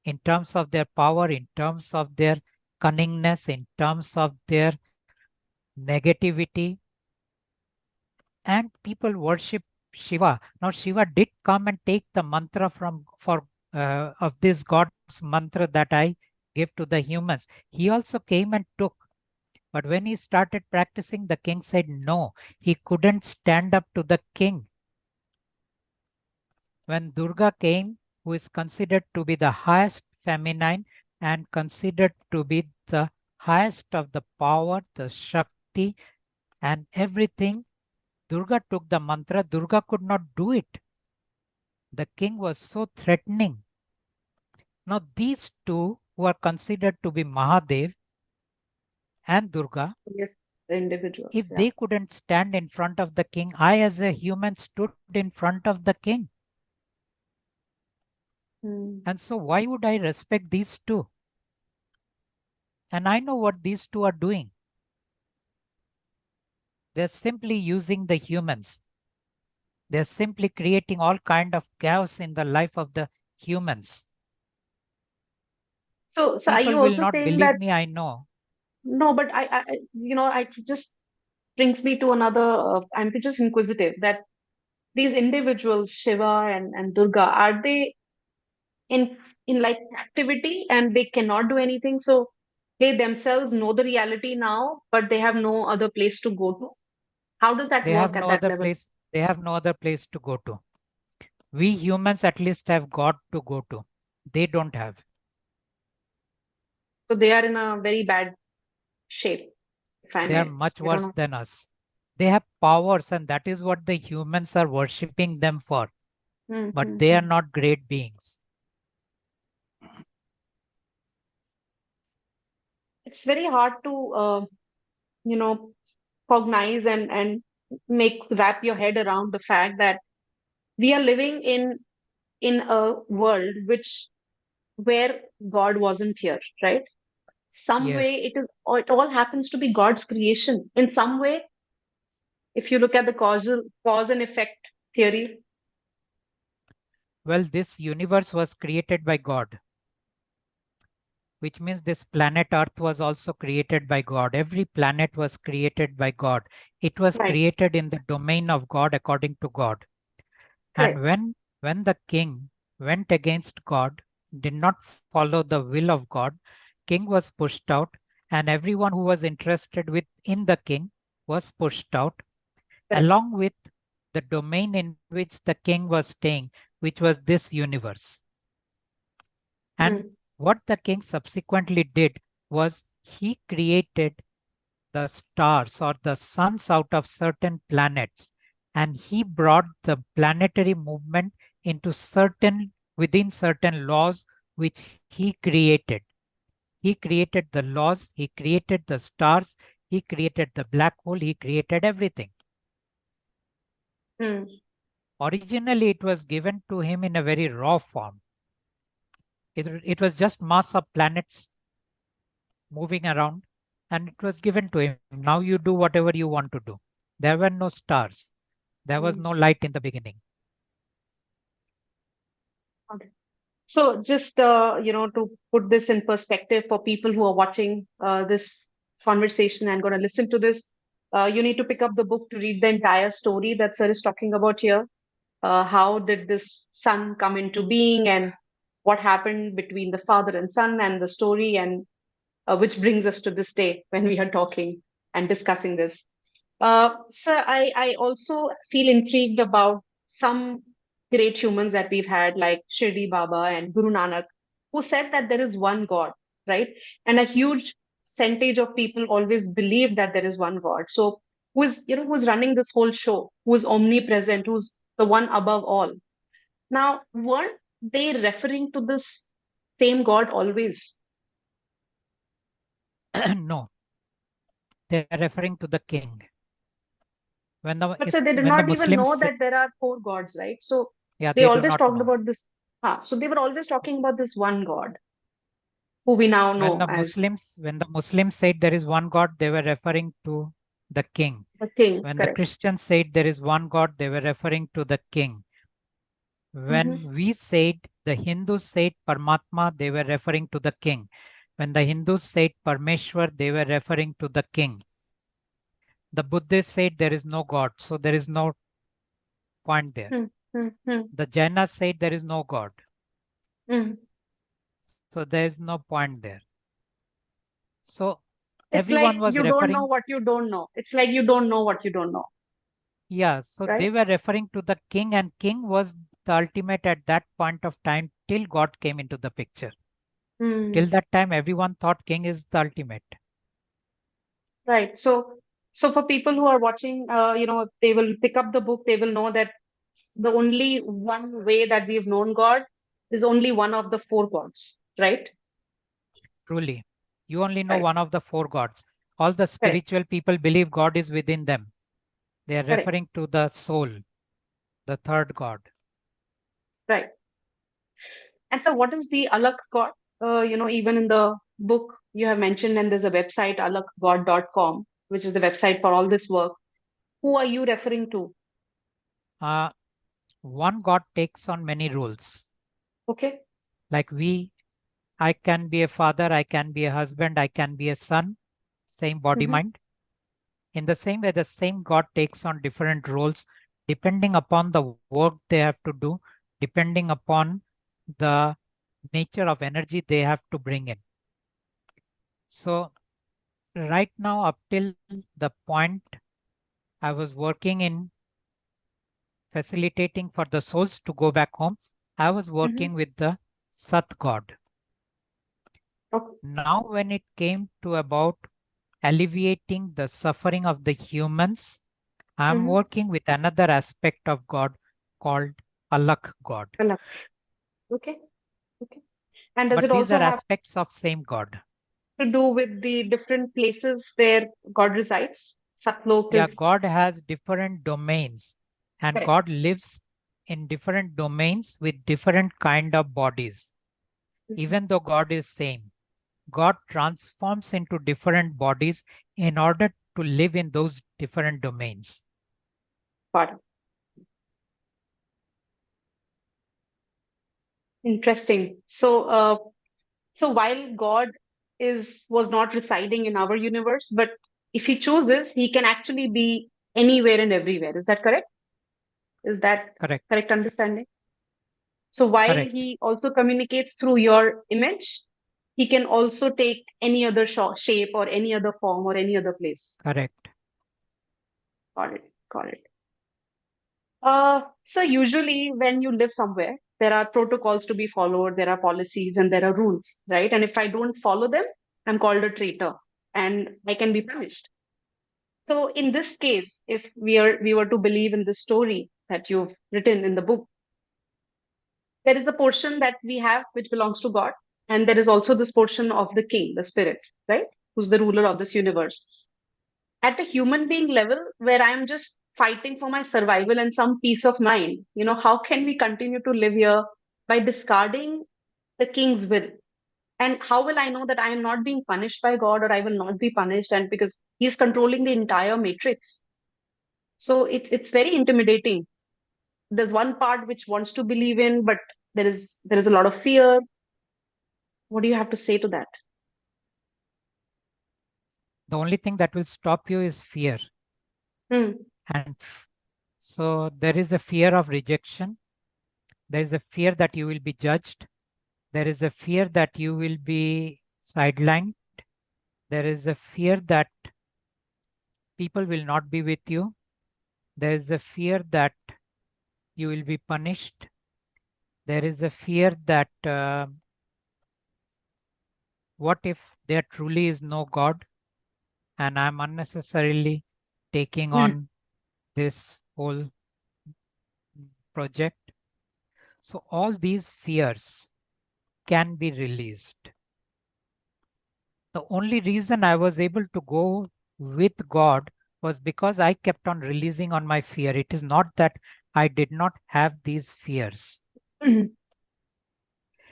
in terms of their power, in terms of their cunningness, in terms of their negativity. And people worship Shiva. Now Shiva did come and take the mantra of this God's mantra that I give to the humans. He also came and took. But when he started practicing, the king said no. He couldn't stand up to the king. When Durga came, who is considered to be the highest feminine and considered to be the highest of the power, the Shakti, and everything, Durga took the mantra. Durga could not do it. The king was so threatening. Now, these two who are considered to be Mahadev and Durga, Yes, the individuals. if Yeah. they couldn't stand in front of the king, I as a human stood in front of the king. Mm. And so why would I respect these two? And I know what these two are doing. They're simply using the humans. They're simply creating all kind of chaos in the life of the humans. So are you People will also not saying believe that me, I know. no? But I just brings me to another. I'm just inquisitive that these individuals, Shiva and Durga, are they in like activity and they cannot do anything? So they themselves know the reality now, but they have no other place to go to. How does that They have work at no that other level? place. They have no other place to go to. We humans at least have God to go to. They don't have. So they are in a very bad shape, if I They are may. much I don't worse know. than us. They have powers, and that is what the humans are worshipping them for. But they are Hmm. not great beings. It's very hard to, you know, cognize and make wrap your head around the fact that we are living in a world which where God wasn't here, right? Some way Yes. it all happens to be God's creation. In some way, if you look at the cause and effect theory, Well, this universe was created by God, which means this planet Earth was also created by God. Every planet was created by God. It was right? created in the domain of God according to God. And Correct. when the king went against God, did not follow the will of God, king was pushed out, and everyone who was interested with in the king was pushed out, Correct. along with the domain in which the king was staying, which was this universe. And Mm, what the king subsequently did was he created the stars or the suns out of certain planets, and he brought the planetary movement into certain within certain laws which he created. He created the laws, he created the stars, he created the black hole, he created everything. mm, Originally, it was given to him in a very raw form. It was just mass of planets moving around, and it was given to him. Now you do whatever you want to do. There were no stars. There was mm. no light in the beginning. Okay. So just to put this in perspective for people who are watching this conversation and going to listen to this, you need to pick up the book to read the entire story that sir is talking about here. How did this son come into being, and what happened between the father and son, and the story, and which brings us to this day when we are talking and discussing this. Sir, I also feel intrigued about some great humans that we've had, like Shirdi Baba and Guru Nanak, who said that there is one God, right? And a huge percentage of people always believe that there is one God. So who's running this whole show, who's omnipresent, who's the one above all. Now, weren't they referring to this same God always? No, they are referring to the king. But so they did When the not even Muslims know say, that there are four gods, right? So yeah, they they do always not talked know. about this. So they were always talking about this one God who we now When know as the Muslims said there is one God, they were referring to the king. the king. When the Correct. Christians said there is one God, they were referring to the king. Hmm. When we said, the Hindus said Paramatma, they were referring to the king. When the Hindus said Parmeshwar, they were referring to the king. The Buddhists said there is no God, so there is no point there. Hmm. Hmm. Hmm. The Jainas said there is no God, Hmm. so there is no point there. So It's like everyone was you don't know referring, what you don't know. It's like you don't know what you don't know, yeah, so right? they were referring to the king, and king was the ultimate at that point of time till God came into the picture. Hmm. Till that time, everyone thought king is the ultimate. Right. So for people who are watching, if they will pick up the book, they will know that the only one way that we've known God is only one of the four gods, right? Truly, you only know Right. one of the four gods. All the Correct. spiritual people believe God is within them. They are Correct. referring to the soul, the third god. Right. And so, what is the Alak God? Even in the book you have mentioned, and there's a website, alakgod.com, which is the website for all this work. Who are you referring to? Uh, One god takes on many roles. Okay. Like I can be a father, I can be a husband, I can be a son, same body Hmm. mind. In the same way, the same god takes on different roles depending upon the work they have to do, depending upon the nature of energy they have to bring in. So right now, up till the point I was working in facilitating for the souls to go back home, I was working with the Sat God. Okay. Now, when it came to about alleviating the suffering of the humans, I'm working with another aspect of God called Alak God. Okay. Okay. And does But it these also are have aspects of same God. to do with the different places where God resides? Satlok Yeah, is God has different domains, and correct. God lives in different domains with different kind of bodies. Even though God is same, God transforms into different bodies in order to live in those different domains. Got it. Interesting. So while God was not residing in our universe, but if he chooses, he can actually be anywhere and everywhere. Is that correct? Is that Correct, correct understanding? So while correct, he also communicates through your image, he can also take any other shape or any other form or any other place. correct. Got it. Got it. So usually when you live somewhere, there are protocols to be followed, there are policies and there are rules, right? And if I don't follow them, I'm called a traitor and I can be punished. So in this case, if we were to believe in the story that you've written in the book, there is a portion that we have which belongs to God, and there is also this portion of the king, the spirit, right? Who's the ruler of this universe. At a human being level, where I'm just fighting for my survival and some peace of mind, how can we continue to live here by discarding the king's will? And how will I know that I am not being punished by God or I will not be punished? And because he's controlling the entire matrix. So it's very intimidating. There's one part which wants to believe in, but there is a lot of fear. What do you have to say to that? The only thing that will stop you is fear. Hmm. And so there is a fear of rejection. There is a fear that you will be judged. There is a fear that you will be sidelined. There is a fear that people will not be with you. There is a fear that you will be punished. There is a fear that what if there truly is no God and I'm unnecessarily taking Hmm. on this whole project? So all these fears can be released. The only reason I was able to go with God was because I kept on releasing on my fear. It is not that I did not have these fears. Mhm.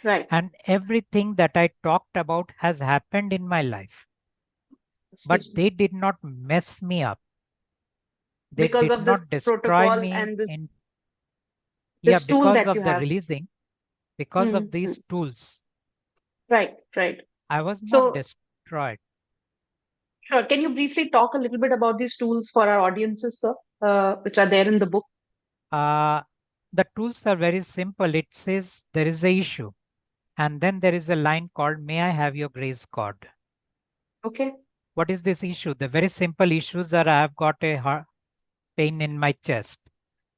Right. And everything that I talked about has happened in my life. But Excuse me. they did not mess me up. They Because did of this not destroy protocol me and this in, yeah, this tool because that you of the have. releasing, because of Hmm. these tools, Right, right. I was not So, destroyed. sure. Can you briefly talk a little bit about these tools for our audiences, sir, which are there in the book? Uh, the tools are very simple. It says there is a issue. And then there is a line called, May I have your grace, God? Okay. What is this issue? The very simple issues are I have got a pain in my chest.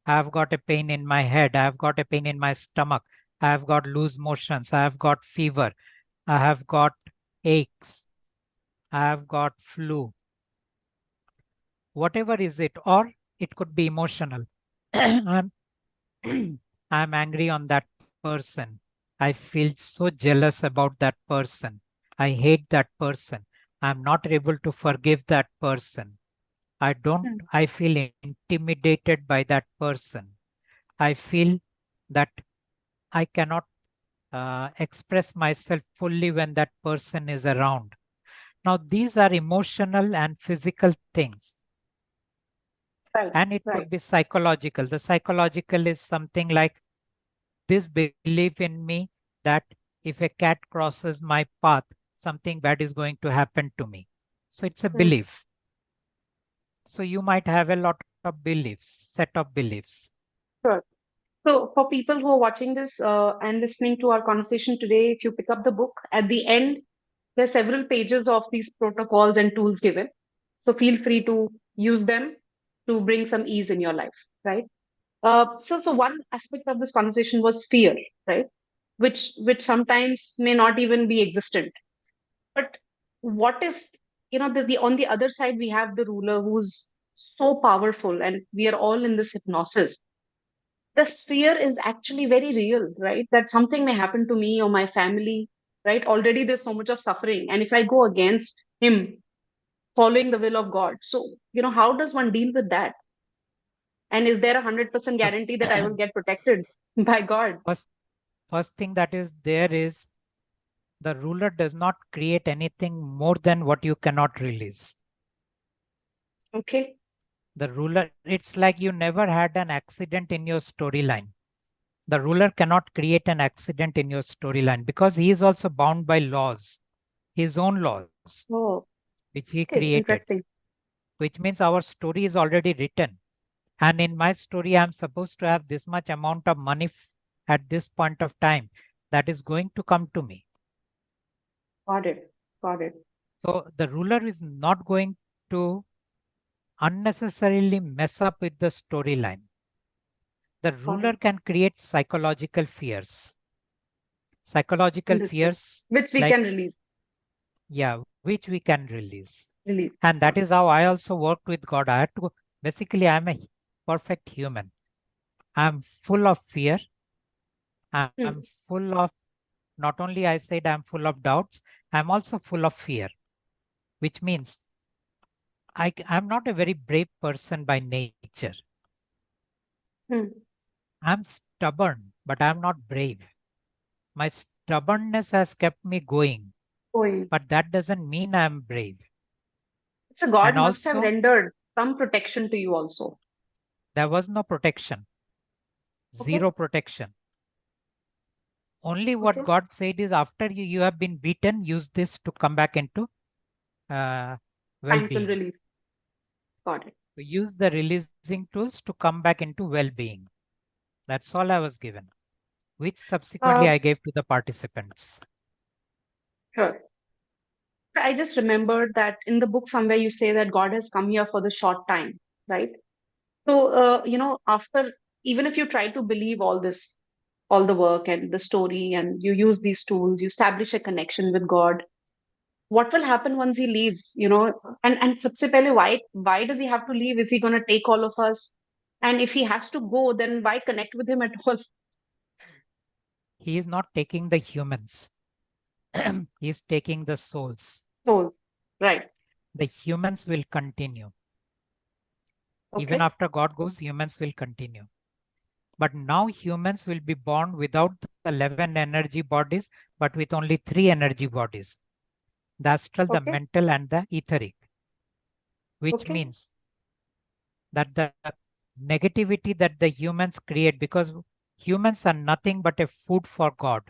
I have got a pain in my head. I have got a pain in my stomach. I have got loose motions. I have got fever. I have got aches. I have got flu. Whatever is it, or it could be emotional. I'm I'm angry on that person. I feel so jealous about that person. I hate that person. I'm not able to forgive that person. Hmm. I feel intimidated by that person. I feel that I cannot express myself fully when that person is around. Now, these are emotional and physical things, Right, and it right. could be psychological. The psychological is something like this belief in me that if a cat crosses my path, something bad is going to happen to me. So it's a Hmm. belief. So you might have a lot of beliefs, set of beliefs. Sure. So, for people who are watching this and listening to our conversation today, if you pick up the book, at the end, there are several pages of these protocols and tools given. So, feel free to use them to bring some ease in your life, right? So one aspect of this conversation was fear, right? Which sometimes may not even be existent. But what if, the on the other side we have the ruler who's so powerful, and we are all in this hypnosis. This fear is actually very real, right? That something may happen to me or my family, right? Already there's so much of suffering, and if I go against him, following the will of God, so how does one deal with that? And is there 100% The guarantee that I will get protected by God? first first thing that is there is the ruler does not create anything more than what you cannot release. Okay. The ruler, it's like you never had an accident in your storyline. The ruler cannot create an accident in your storyline because he is also bound by laws, his own laws, Oh, which he okay. created, Interesting. which means our story is already written. And in my story, I'm supposed to have this much amount of money at this point of time that is going to come to me. Got it. Got it. So the ruler is not going to unnecessarily mess up with the storyline. The Got ruler it. can create psychological fears. Psychological Understood. fears, Which we like, can release. yeah, which we can release. Release. And that Got is how I also worked with God. I had to, basically, I'm a perfect human. I'm full of fear. it. I'm full of, not only I said I'm full of doubts, I'm also full of fear, which means I'm not a very brave person by nature. Hmm. I'm stubborn, but I'm not brave. My stubbornness has kept me going, Going. but that doesn't mean I'm brave. So God And must have also, rendered some protection to you also. there was no protection, Okay. zero protection. Only what Okay. God said is after you have been beaten, use this to come back into uh, Find some well-being. relief. Got it. Use the releasing tools to come back into well-being. That's all I was given, which subsequently Uh, I gave to the participants. sure. I just remembered that in the book somewhere you say that God has come here for the short time, right? So, after, even if you try to believe all this, all the work and the story, and you use these tools, you establish a connection with God, what will happen once he leaves, and सबसे पहले, why does he have to leave? Is he going to take all of us? And if he has to go, then why connect with him at all? He is not taking the humans. He is taking the souls. Souls. Right. The humans will continue. Even Okay. after God goes, humans will continue. But now humans will be born without the 11 energy bodies, but with only 3 energy bodies. The astral, the Okay. mental, and the etheric. Which Okay. means that the negativity that the humans create, because humans are nothing but a food for God,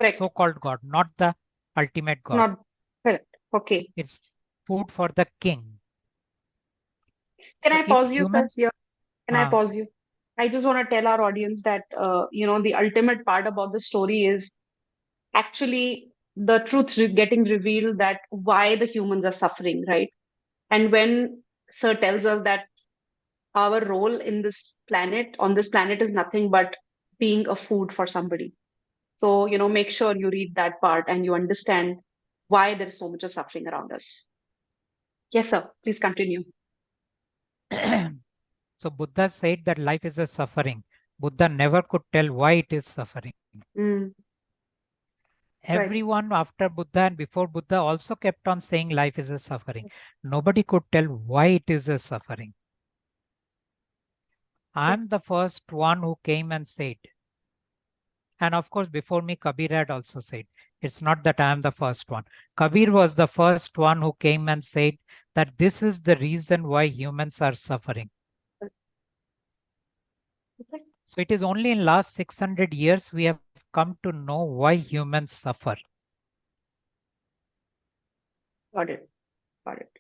Correct. so-called God, not the ultimate God. Not correct. Okay. It's food for the king. Can So I if pause you, sir? humans, Here. Can I pause you? I just want to tell our audience that, the ultimate part about the story is actually the truth getting revealed, that why the humans are suffering, right? And when Sir tells us that our role in this planet, on this planet, is nothing but being a food for somebody. So, make sure you read that part and you understand why there is so much of suffering around us. Yes, sir. Please continue. so Buddha said that life is a suffering. Buddha never could tell why it is suffering. Mm, right. Everyone after Buddha and before Buddha also kept on saying life is a suffering. Nobody could tell why it is a suffering. Yes. I'm the first one who came and said, and of course, before me, Kabir had also said, it's not that I am the first one. Kabir was the first one who came and said that this is the reason why humans are suffering. Okay. So it is only in last 600 years we have come to know why humans suffer. Got it. Got it.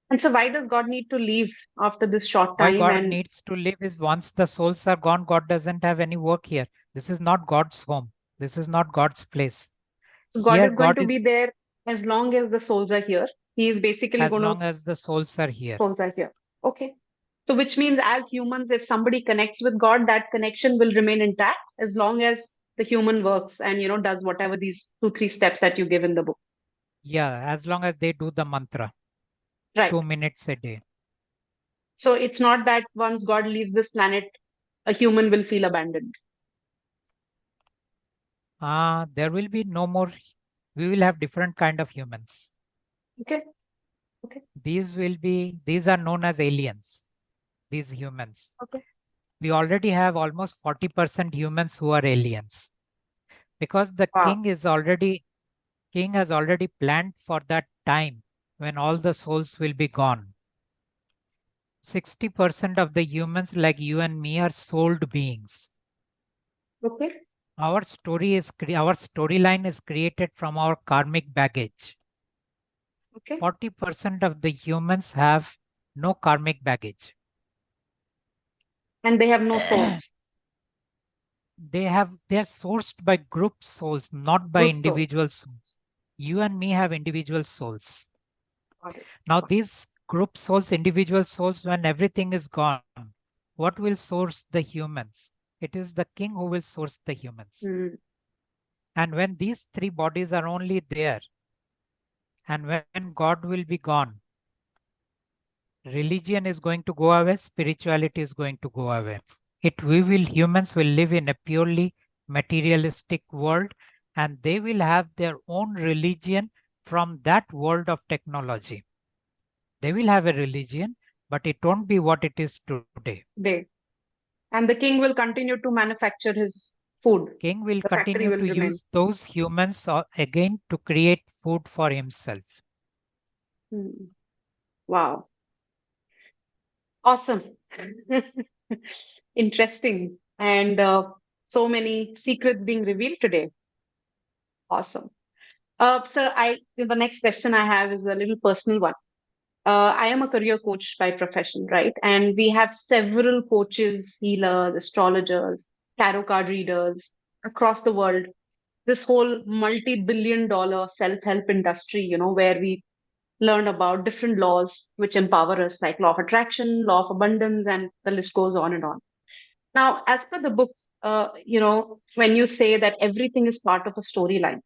And so, why does God need to leave after this short Why time? God And needs to live is once the souls are gone, God doesn't have any work here. This is not God's home. This is not God's place. so God Here, is going God to be is there as long as the souls are here. He is basically as going to, long as the souls are here. souls are here. Okay. So which means as humans, if somebody connects with God, that connection will remain intact as long as the human works and, does whatever these 2, 3 steps that you give in the book. Yeah, as long as they do the mantra, Right. 2 minutes a day. So it's not that once God leaves this planet, a human will feel abandoned. There will be no more, we will have different kind of humans. Okay. Okay. These are known as aliens, these humans. Okay. We already have almost 40% humans who are aliens because the Wow. king has already planned for that time when all the souls will be gone. 60% of the humans like you and me are souled beings. Okay. Our storyline is created from our karmic baggage. Okay. 40% of the humans have no karmic baggage. And they have no souls. They are sourced by group souls, not by Group souls. individual souls. You and me have individual souls. Got it. Now these group souls, individual souls, when everything is gone, what will source the humans? It is the king who will source the humans. Mm. And when these three bodies are only there, and when God will be gone, religion is going to go away, spirituality is going to go away. Humans will live in a purely materialistic world, and they will have their own religion from that world of technology. They will have a religion, but it won't be what it is today. And the king will continue to manufacture his food. King will The factory continue will to remain. use those humans again to create food for himself. Mm. Wow. Awesome. Interesting. And so many secrets being revealed today. Awesome. So the next question I have is a little personal one. I am a career coach by profession, right? And we have several coaches, healers, astrologers, tarot card readers across the world. This whole multi-billion-dollar self-help industry, where we learn about different laws which empower us, like law of attraction, law of abundance, and the list goes on and on. Now, as per the book, when you say that everything is part of a storyline,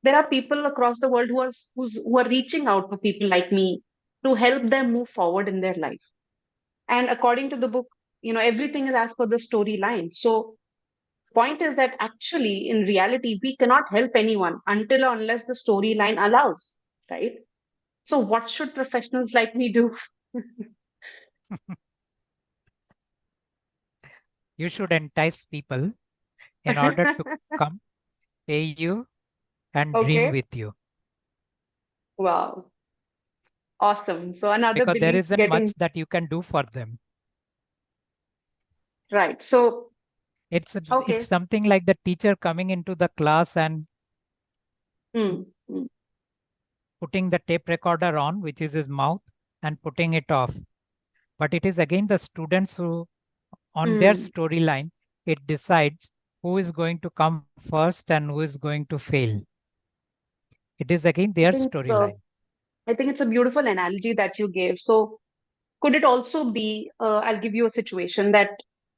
there are people across the world who are reaching out to people like me to help them move forward in their life. And according to the book, everything is as per the storyline. So point is that actually in reality we cannot help anyone until or unless the storyline allows, right? So what should professionals like me do? You should entice people in order to come, pay you, and dream Okay. with you. Wow. Awesome. So another Because there belief isn't getting much that you can do for them. right. So It's okay. something like the teacher coming into the class and Hmm. Hmm. putting the tape recorder on, which is his mouth, and putting it off. But it is again the students who, on their Hmm. storyline, it decides who is going to come first and who is going to fail. It is again I their think uh, storyline. I think it's a beautiful analogy that you gave. So could it also be, I'll give you a situation that,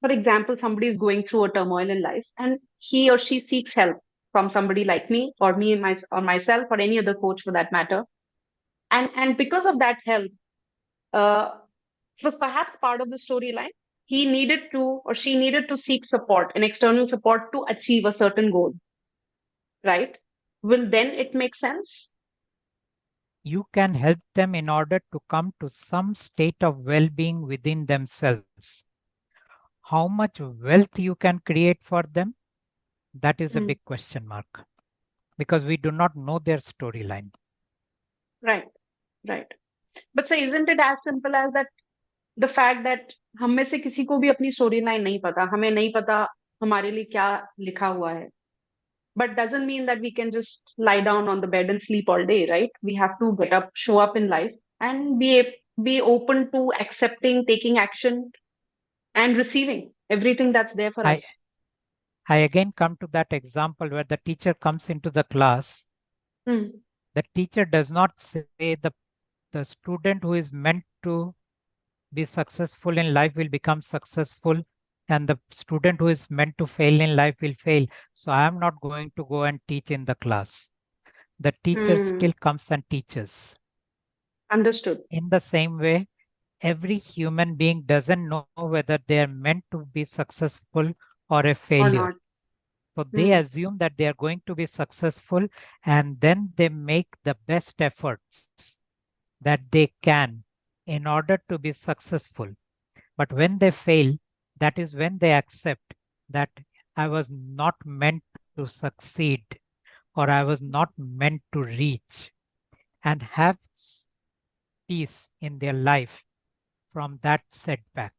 for example, somebody is going through a turmoil in life and he or she seeks help from somebody like me or me and or myself or any other coach for that matter. And because of that help, uh, it was perhaps part of the storyline. He needed to or she needed to seek support, an external support to achieve a certain goal, right? Will then it make sense? You can help them in order to come to some state of well-being within themselves. How much wealth you can create for them, that is a Mm, big question mark because we do not know their storyline. right, right. But so isn't it as simple as that the fact that हम में से किसी को भी अपनी story line नहीं पता हमें नहीं पता हमारे लिए क्या लिखा हुआ है but doesn't mean that we can just lie down on the bed and sleep all day, right? We have to get up, show up in life, and be open to accepting, taking action, and receiving everything that's there for I, us. I again come to that example where the teacher comes into the class. Hmm. The teacher does not say the student who is meant to be successful in life will become successful, and the student who is meant to fail in life will fail. So I am not going to go and teach in the class. The teacher still comes and teaches. Understood. In the same way, every human being doesn't know whether they are meant to be successful or a Or failure. not. So they assume that they are going to be successful, and then they make the best efforts that they can in order to be successful. But when they fail, that is when they accept that I was not meant to succeed, or I was not meant to reach, and have peace in their life from that setback.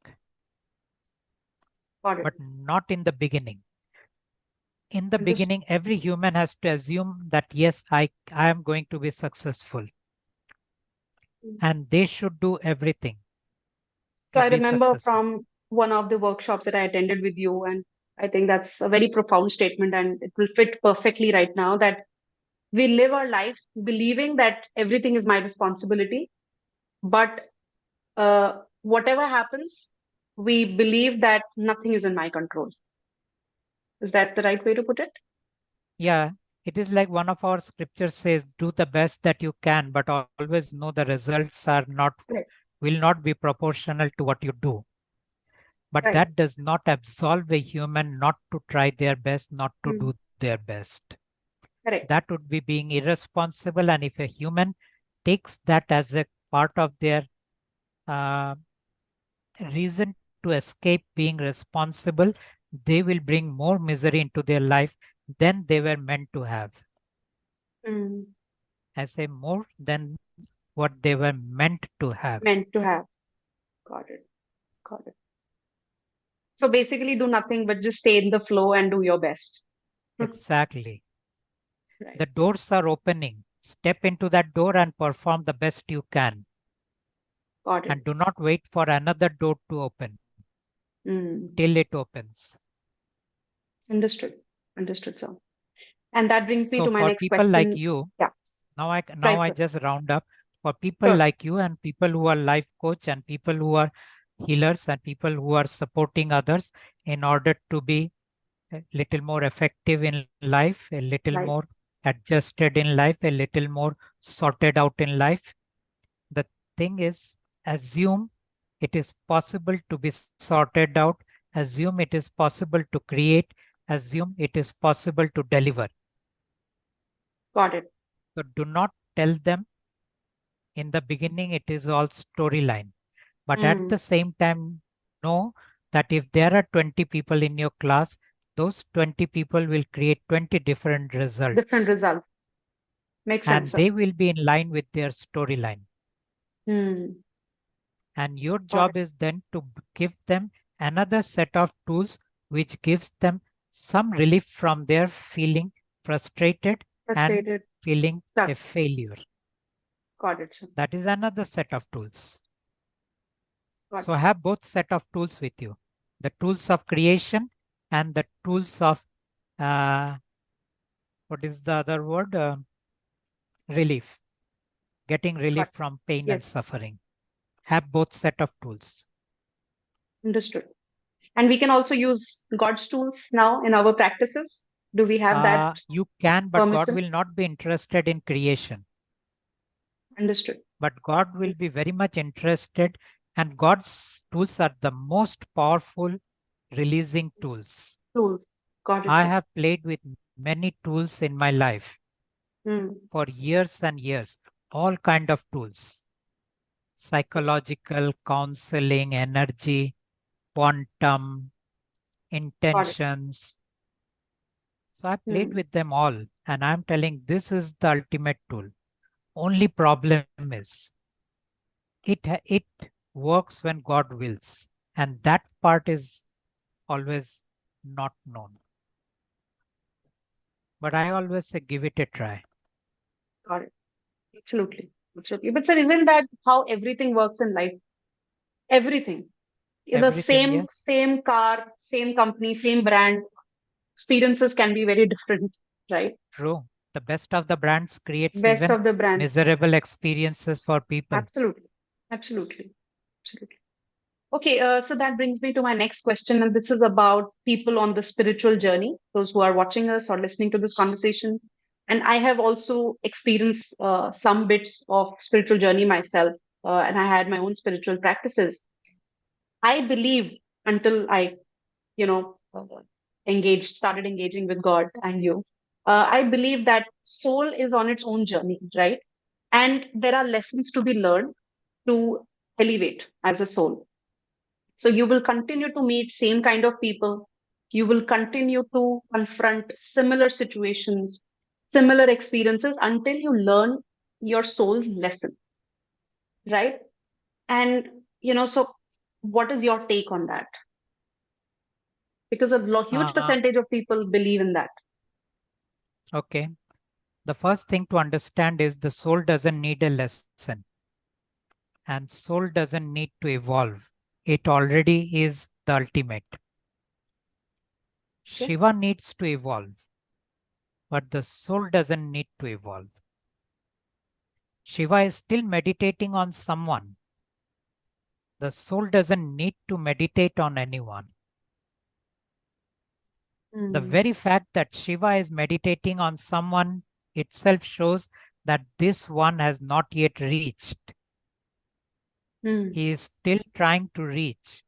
Got it. But not in the beginning. In the Understood. beginning, every human has to assume that yes, I am going to be successful. And they should do everything So to I be remember successful. from one of the workshops that I attended with you, and I think that's a very profound statement, and it will fit perfectly right now, that we live our life believing that everything is my responsibility, but whatever happens, we believe that nothing is in my control. Is that the right way to put it? Yeah, it is like one of our scriptures says, do the best that you can, but always know the results are not, Right. will not be proportional to what you do. But Right. that does not absolve a human not to try their best, not to Mm. do their best. Correct. That would be being irresponsible. And if a human takes that as a part of their uh, reason to escape being responsible, they will bring more misery into their life than they were meant to have. Mm. I say more than what they were meant to have. Meant to have. Got it. Got it. So basically, do nothing but just stay in the flow and do your best. Exactly. Right. The doors are opening. Step into that door and perform the best you can. Got And it. do not wait for another door to open Mm. till it opens. Understood. Understood, sir. And that brings me So to my for next people like question. you, Yeah. now Right, I sir. just round up. For people Sure. like you and people who are life coach and people who are healers and people who are supporting others in order to be a little more effective in life, a little Right. more adjusted in life, a little more sorted out in life. The thing is, assume it is possible to be sorted out, assume it is possible to create, assume it is possible to deliver. Got it. So do not tell them in the beginning it is all storyline. But at Mm. the same time, know that if there are 20 people in your class, those 20 people will create 20 different Different results. results. Makes sense, And sir. they will be in line with their storyline. Mm. And your Got it. job is then to give them another set of tools which gives them some relief from their feeling frustrated and Frustrated. feeling a Stuck. failure. Got it, sir. That is another set of tools. Got So it. have both set of tools with you. The tools of creation and the tools of, what is the other word? Relief. Getting Got relief it. from pain and Yes. suffering. Have both set of tools. Understood. And we can also use God's tools now in our practices. Do we have that You can, but God permission? will not be interested in creation. Understood. But God will be very much interested, and God's tools are the most powerful releasing tools. Tools. Got it, I sir. have played with many tools in my life Mm. for years and years, all kind of tools, psychological, counseling, energy, quantum, Got it. intentions. So I played Mm. with them all, and I'm telling this is the ultimate tool. Only problem is it works when God wills, and that part is always not known. But I always say give it a try. Got it. Absolutely. Absolutely. But sir, isn't that how everything works in life? Everything. The Everything, yes, same car, same company, same brand, experiences can be very different, right? true. The best of the brands creates Best even of the brands. miserable experiences for people. Absolutely. Absolutely. Absolutely. Okay, so that brings me to my next question, and this is about people on the spiritual journey, those who are watching us or listening to this conversation. And I have also experienced some bits of spiritual journey myself, and I had my own spiritual practices. I believe until I, you know, started engaging with God and you, I believe that soul is on its own journey, right? And there are lessons to be learned to elevate as a soul. So you will continue to meet same kind of people. You will continue to confront similar situations, similar experiences until you learn your soul's lesson, right? And, so what is your take on that? Because a huge Uh, percentage of people believe in that. okay. The first thing to understand is the soul doesn't need a lesson, and soul doesn't need to evolve. It already is the ultimate. Okay. Shiva needs to evolve, but the soul doesn't need to evolve. Shiva is still meditating on someone. The soul doesn't need to meditate on anyone. The Mm, very fact that Shiva is meditating on someone itself shows that this one has not yet reached. mm, He is still trying to reach.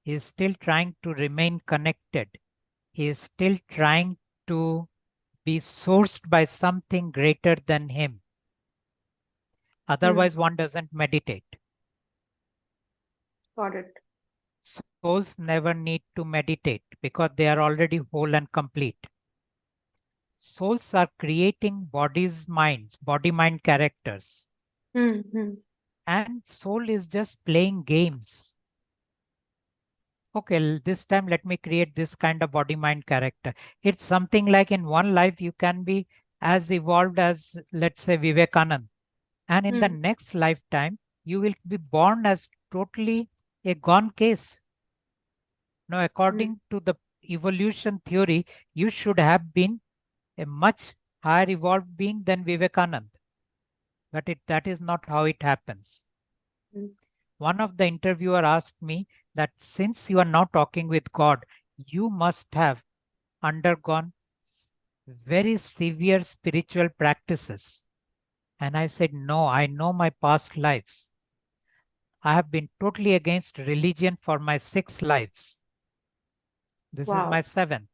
He is still trying to remain connected. He is still trying to be sourced by something greater than him. mm. Otherwise, one doesn't meditate. Got it. Souls never need to meditate because they are already whole and complete. Souls are creating body mind characters. Mm, mm, And soul is just playing games. Okay, this time let me create this kind of body mind character. It's something like in one life you can be as evolved as, let's say, Vivekanand. And in the mm, next lifetime, you will be born as totally a gone case. Now, mm, according to the evolution theory, you should have been a much higher evolved being than Vivekanand. But that is not how it happens. mm, One of the interviewer asked me that since you are now talking with God, you must have undergone very severe spiritual practices. And I said, no, I know my past lives. I have been totally against religion for my 6 lives. This is my wow. 7th.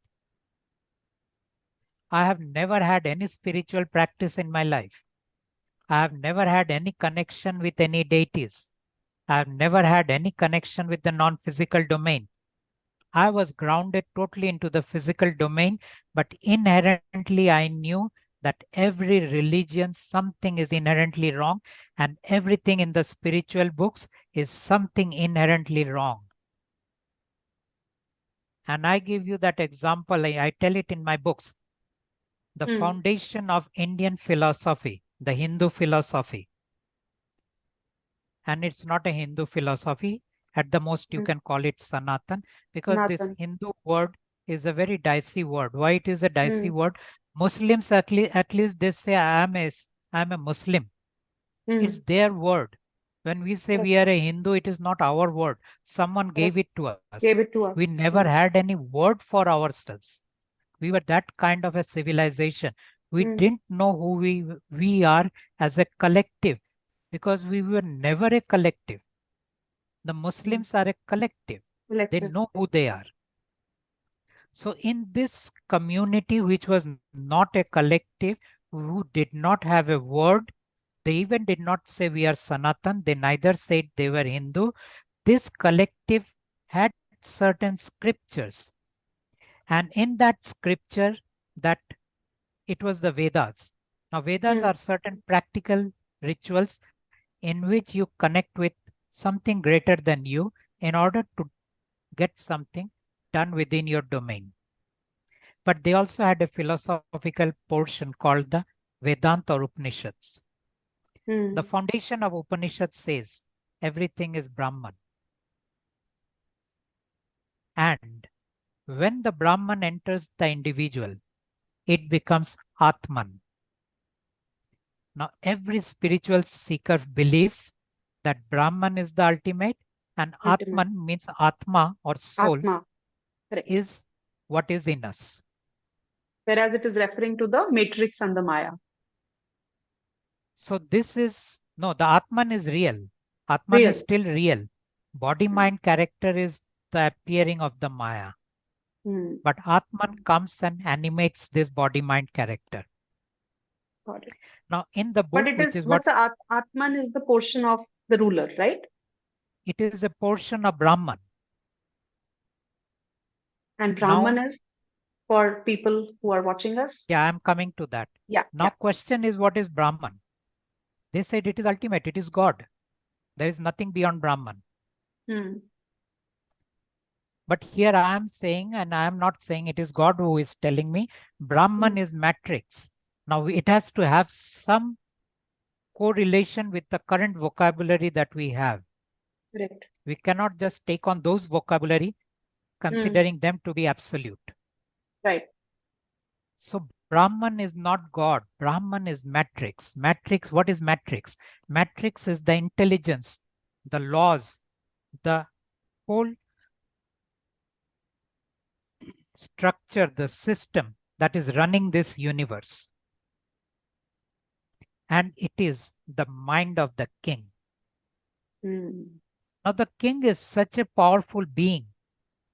I have never had any spiritual practice in my life. I have never had any connection with any deities. I have never had any connection with the non physical domain. I was grounded totally into the physical domain, but inherently I knew that every religion, something is inherently wrong, and everything in the spiritual books is something inherently wrong. And I give you that example, I tell it in my books. The Mm, foundation of Indian philosophy, the Hindu philosophy, and it's not a Hindu philosophy. At the most, you mm. can call it Sanatan because this Nathan. Hindu word is a very dicey word. Why it is a dicey Mm, word? Muslims at least they say I am a Muslim. It's mm. their word. When we say Correct. we are a Hindu, it is not our word. Someone Correct. gave it to us. Gave it to We us. never Mm, had any word for ourselves. We were that kind of a civilization. We mm, didn't know who we are as a collective because we were never a collective. The mm. Muslims are a collective. They Collective. know who they are. So in this community, which was not a collective, who did not have a word, they even did not say we are Sanatan. They neither said they were Hindu. This collective had certain scriptures. And in that scripture, that it was the Vedas. Now, Vedas Mm, are certain practical rituals in which you connect with something greater than you in order to get something done within your domain. But they also had a philosophical portion called the Vedanta or Upanishads. The mm, foundation of Upanishads says everything is Brahman. And when the Brahman enters the individual, it becomes Atman. Now, every spiritual seeker believes that Brahman is the ultimate And Ultimate. Atman means Atma or soul Atma. Correct. is what is in us. Whereas it is referring to the matrix and the Maya. So this is, no, the Atman is real. Atman is Real. still real. Body, Hmm. mind, character is the appearing of the Maya. Hmm. But Atman comes and animates this body, mind, character. Got it. Now, in the But book, it which is, is but what the Atman is the portion of the ruler, right? it is a portion of Brahman. And Brahman Now, is for people who are watching us. yeah, I'm coming to that. Yeah. Now, Yeah. question is, what is Brahman? They said it is ultimate, it is God. There is nothing beyond Brahman. Hmm. But here I am saying, and I am not saying it is God who is telling me, Brahman Hmm. is matrix. Now, it has to have some correlation with the current vocabulary that we have. Correct. We cannot just take on those vocabulary, Hmm. considering them to be absolute. Right. So Brahman is not God. Brahman is matrix. Matrix, what is matrix? Matrix is the intelligence, the laws, the whole structure, the system that is running this universe. And it is the mind of the king. Hmm. Now, the king is such a powerful being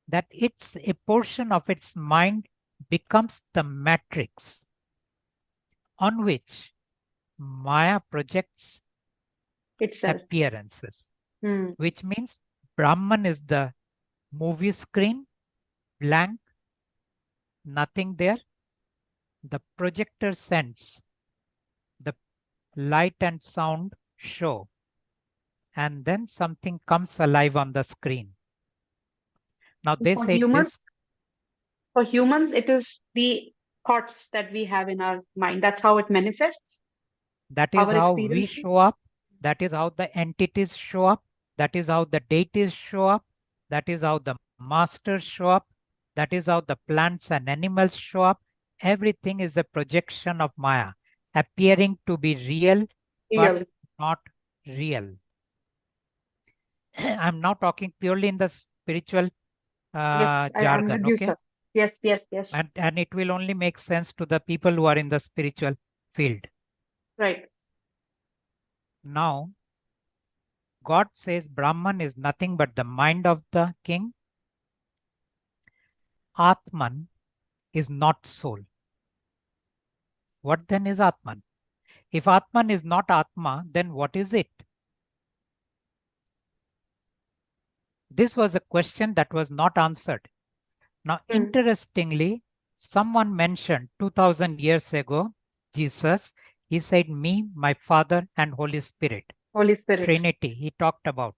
that it's a portion of its mind becomes the matrix on which Maya projects Itself. appearances, Hmm. which means Brahman is the movie screen, blank, nothing there. The projector sends the light and sound show, and then something comes alive on the screen. Now they For said humans, this, for humans, it is the thoughts that we have in our mind. That's how it manifests. that is Our how we experiences. show up, that is how the entities show up, that is how the deities show up, that is how the masters show up, that is how the plants and animals show up. Everything is a projection of Maya, appearing to be real, but Real. not real. I'm now talking purely in the spiritual Yes, I'm jargon, with you, okay? sir. Yes, yes, yes. And it will only make sense to the people who are in the spiritual field. Right. Now, God says Brahman is nothing but the mind of the king. Atman is not soul. What then is Atman? If Atman is not Atma, then what is it? This was a question that was not answered. Now, Hmm. interestingly, someone mentioned 2000 years ago, Jesus, he said, me, my Father, and Holy Spirit. Holy Spirit. Trinity, he talked about.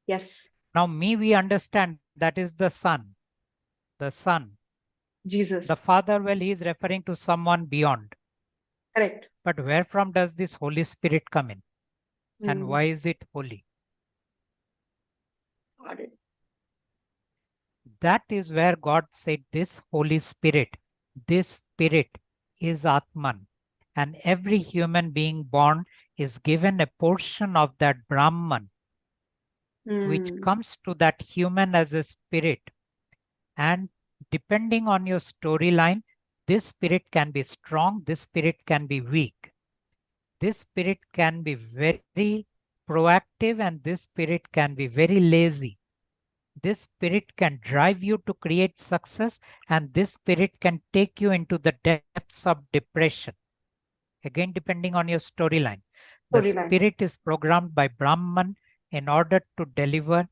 Yes. Now, me, we understand that is the Son. The Son. The Jesus. Father, well, he is referring to someone beyond. Correct. But where from does this Holy Spirit come in? And Hmm. why is it holy? Got it. That is where God said this Holy Spirit, this Spirit is Atman. And every human being born is given a portion of that Brahman, which Hmm. comes to that human as a spirit. And depending on your storyline, this spirit can be strong, this spirit can be weak. This spirit can be very proactive and this spirit can be very lazy. This spirit can drive you to create success and this spirit can take you into the depths of depression. Again, depending on your storyline. The Storyline. spirit is programmed by Brahman in order to deliver,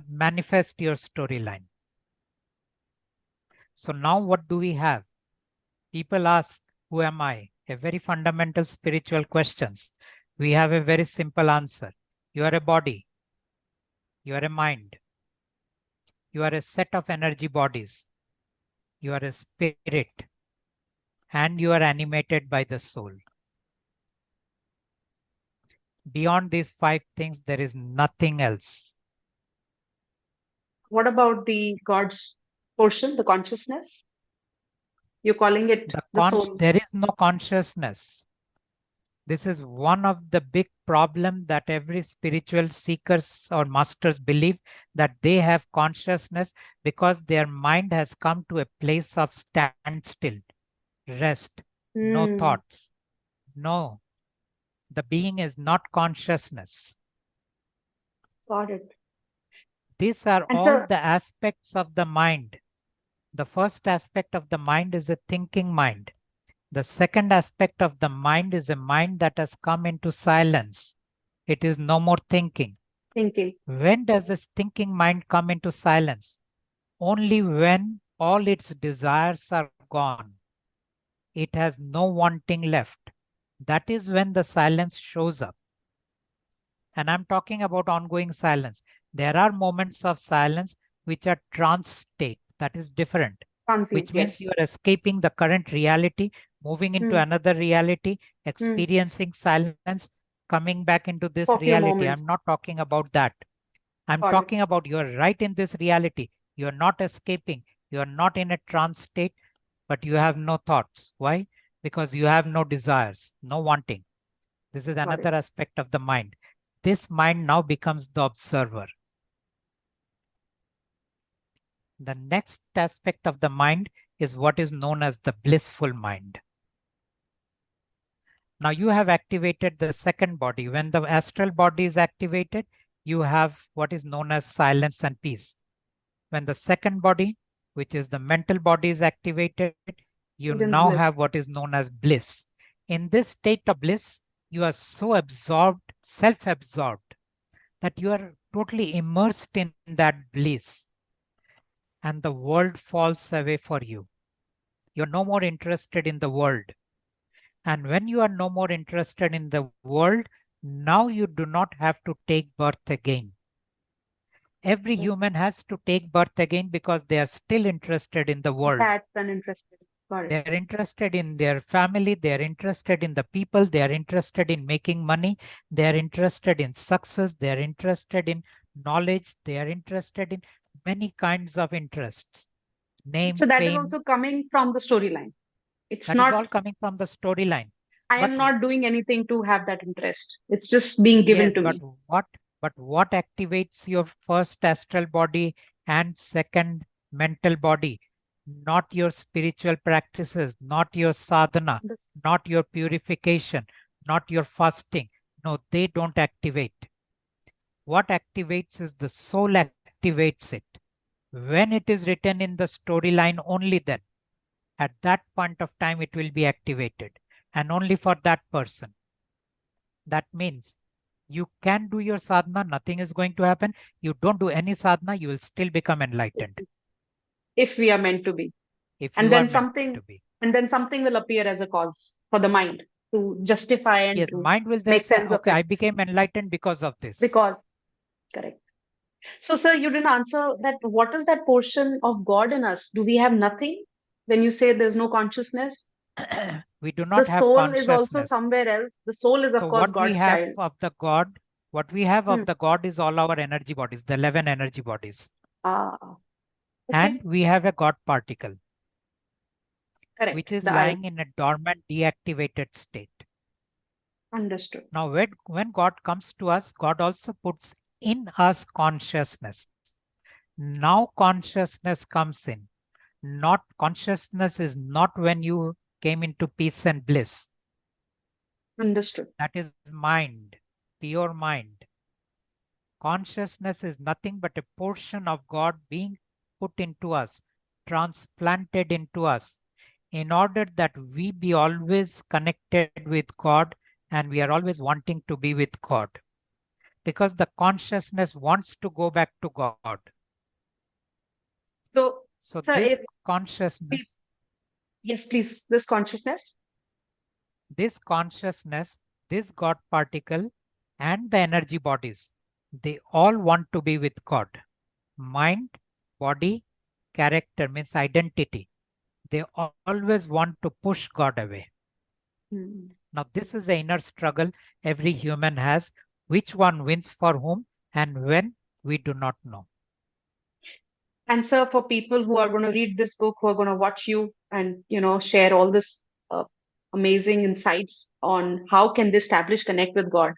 manifest your storyline. So now what do we have? People ask, who am I? A very fundamental spiritual questions. We have a very simple answer. You are a body. You are a mind. You are a set of energy bodies. You are a spirit. And you are animated by the soul. Beyond these five things, there is nothing else. What about the God's portion, the consciousness? You're calling it the soul. There is no consciousness. This is one of the big problem that every spiritual seekers or masters believe, that they have consciousness because their mind has come to a place of standstill, rest, no Hmm. thoughts. No, the being is not consciousness. Got it. These are And all sir, the aspects of the mind. The first aspect of the mind is a thinking mind. The second aspect of the mind is a mind that has come into silence. It is no more thinking. thinking. When does this thinking mind come into silence? Only when all its desires are gone. It has no wanting left. That is when the silence shows up. And I'm talking about ongoing silence. There are moments of silence which are trance state. That is different, Transient, which means you yes. are escaping the current reality, moving into Hmm. another reality, Hmm. experiencing silence, coming back into this For few reality. moments. I'm not talking about that. I'm Got it. talking about you're right in this reality. You're not escaping. You're not in a trance state, but you have no thoughts. Why? Because you have no desires, no wanting. This is Got it. another aspect of the mind. This mind now becomes the observer. The next aspect of the mind is what is known as the blissful mind. Now you have activated the second body. When the astral body is activated, you have what is known as silence and peace. When the second body, which is the mental body, is activated, you Experience now bliss. have what is known as bliss. In this state of bliss, you are so absorbed, self-absorbed, that you are totally immersed in that bliss, and the world falls away for you. You're no more interested in the world. And when you are no more interested in the world, now you do not have to take birth again. Every human has to take birth again because they are still interested in the world. Attached and interested. Got it. They are interested in their family. They are interested in the people. They are interested in making money. They are interested in success. They are interested in knowledge. They are interested in many kinds of interests. Name, So that is fame, also coming from the storyline. It's that is not, all coming from the storyline. I But am not doing anything to have that interest. It's just being given yes, to me. what what activates your first astral body and second mental body? Not your spiritual practices, not your sadhana, The- not your purification, not your fasting. No, they don't activate. What activates is the soul activates it. When it is written in the storyline, only then, at that point of time, it will be activated, and only for that person. That means you can do your sadhana, nothing is going to happen. You don't do any sadhana, you will still become enlightened If we are meant to be. if And you are then meant to something, be. and then something will appear as a cause for the mind to justify and Yes, to mind will then make say, sense of okay, it. I became enlightened because of this. Because, correct. So, sir, you didn't answer that. What is that portion of God in us? Do we have nothing when you say there's no consciousness? We do The not have soul is also consciousness. somewhere else. The soul is, So of course, what we God's have child. of the God, what we have Hmm. of the God is all our energy bodies, the 11 energy bodies. Ah, And okay. we have a God particle, which Correct. is The I lying in a dormant, deactivated state. understood. Now, when God comes to us, God also puts in us consciousness. Now consciousness comes in. Not consciousness is not when you came into peace and bliss. Understood. That is mind, pure mind. Consciousness is nothing but a portion of God being put into us, transplanted into us, in order that we be always connected with God and we are always wanting to be with God. Because the consciousness wants to go back to God. So, So sir, this if we, consciousness, yes, please, this consciousness. this consciousness, this God particle and the energy bodies, they all want to be with God. Mind, body, character means identity. They always want to push God away. Hmm. Now, this is the inner struggle every human has. Which one wins for whom and when, we do not know. And sir, for people who are going to read this book, who are going to watch you and share all this amazing insights on how can they establish connect with God,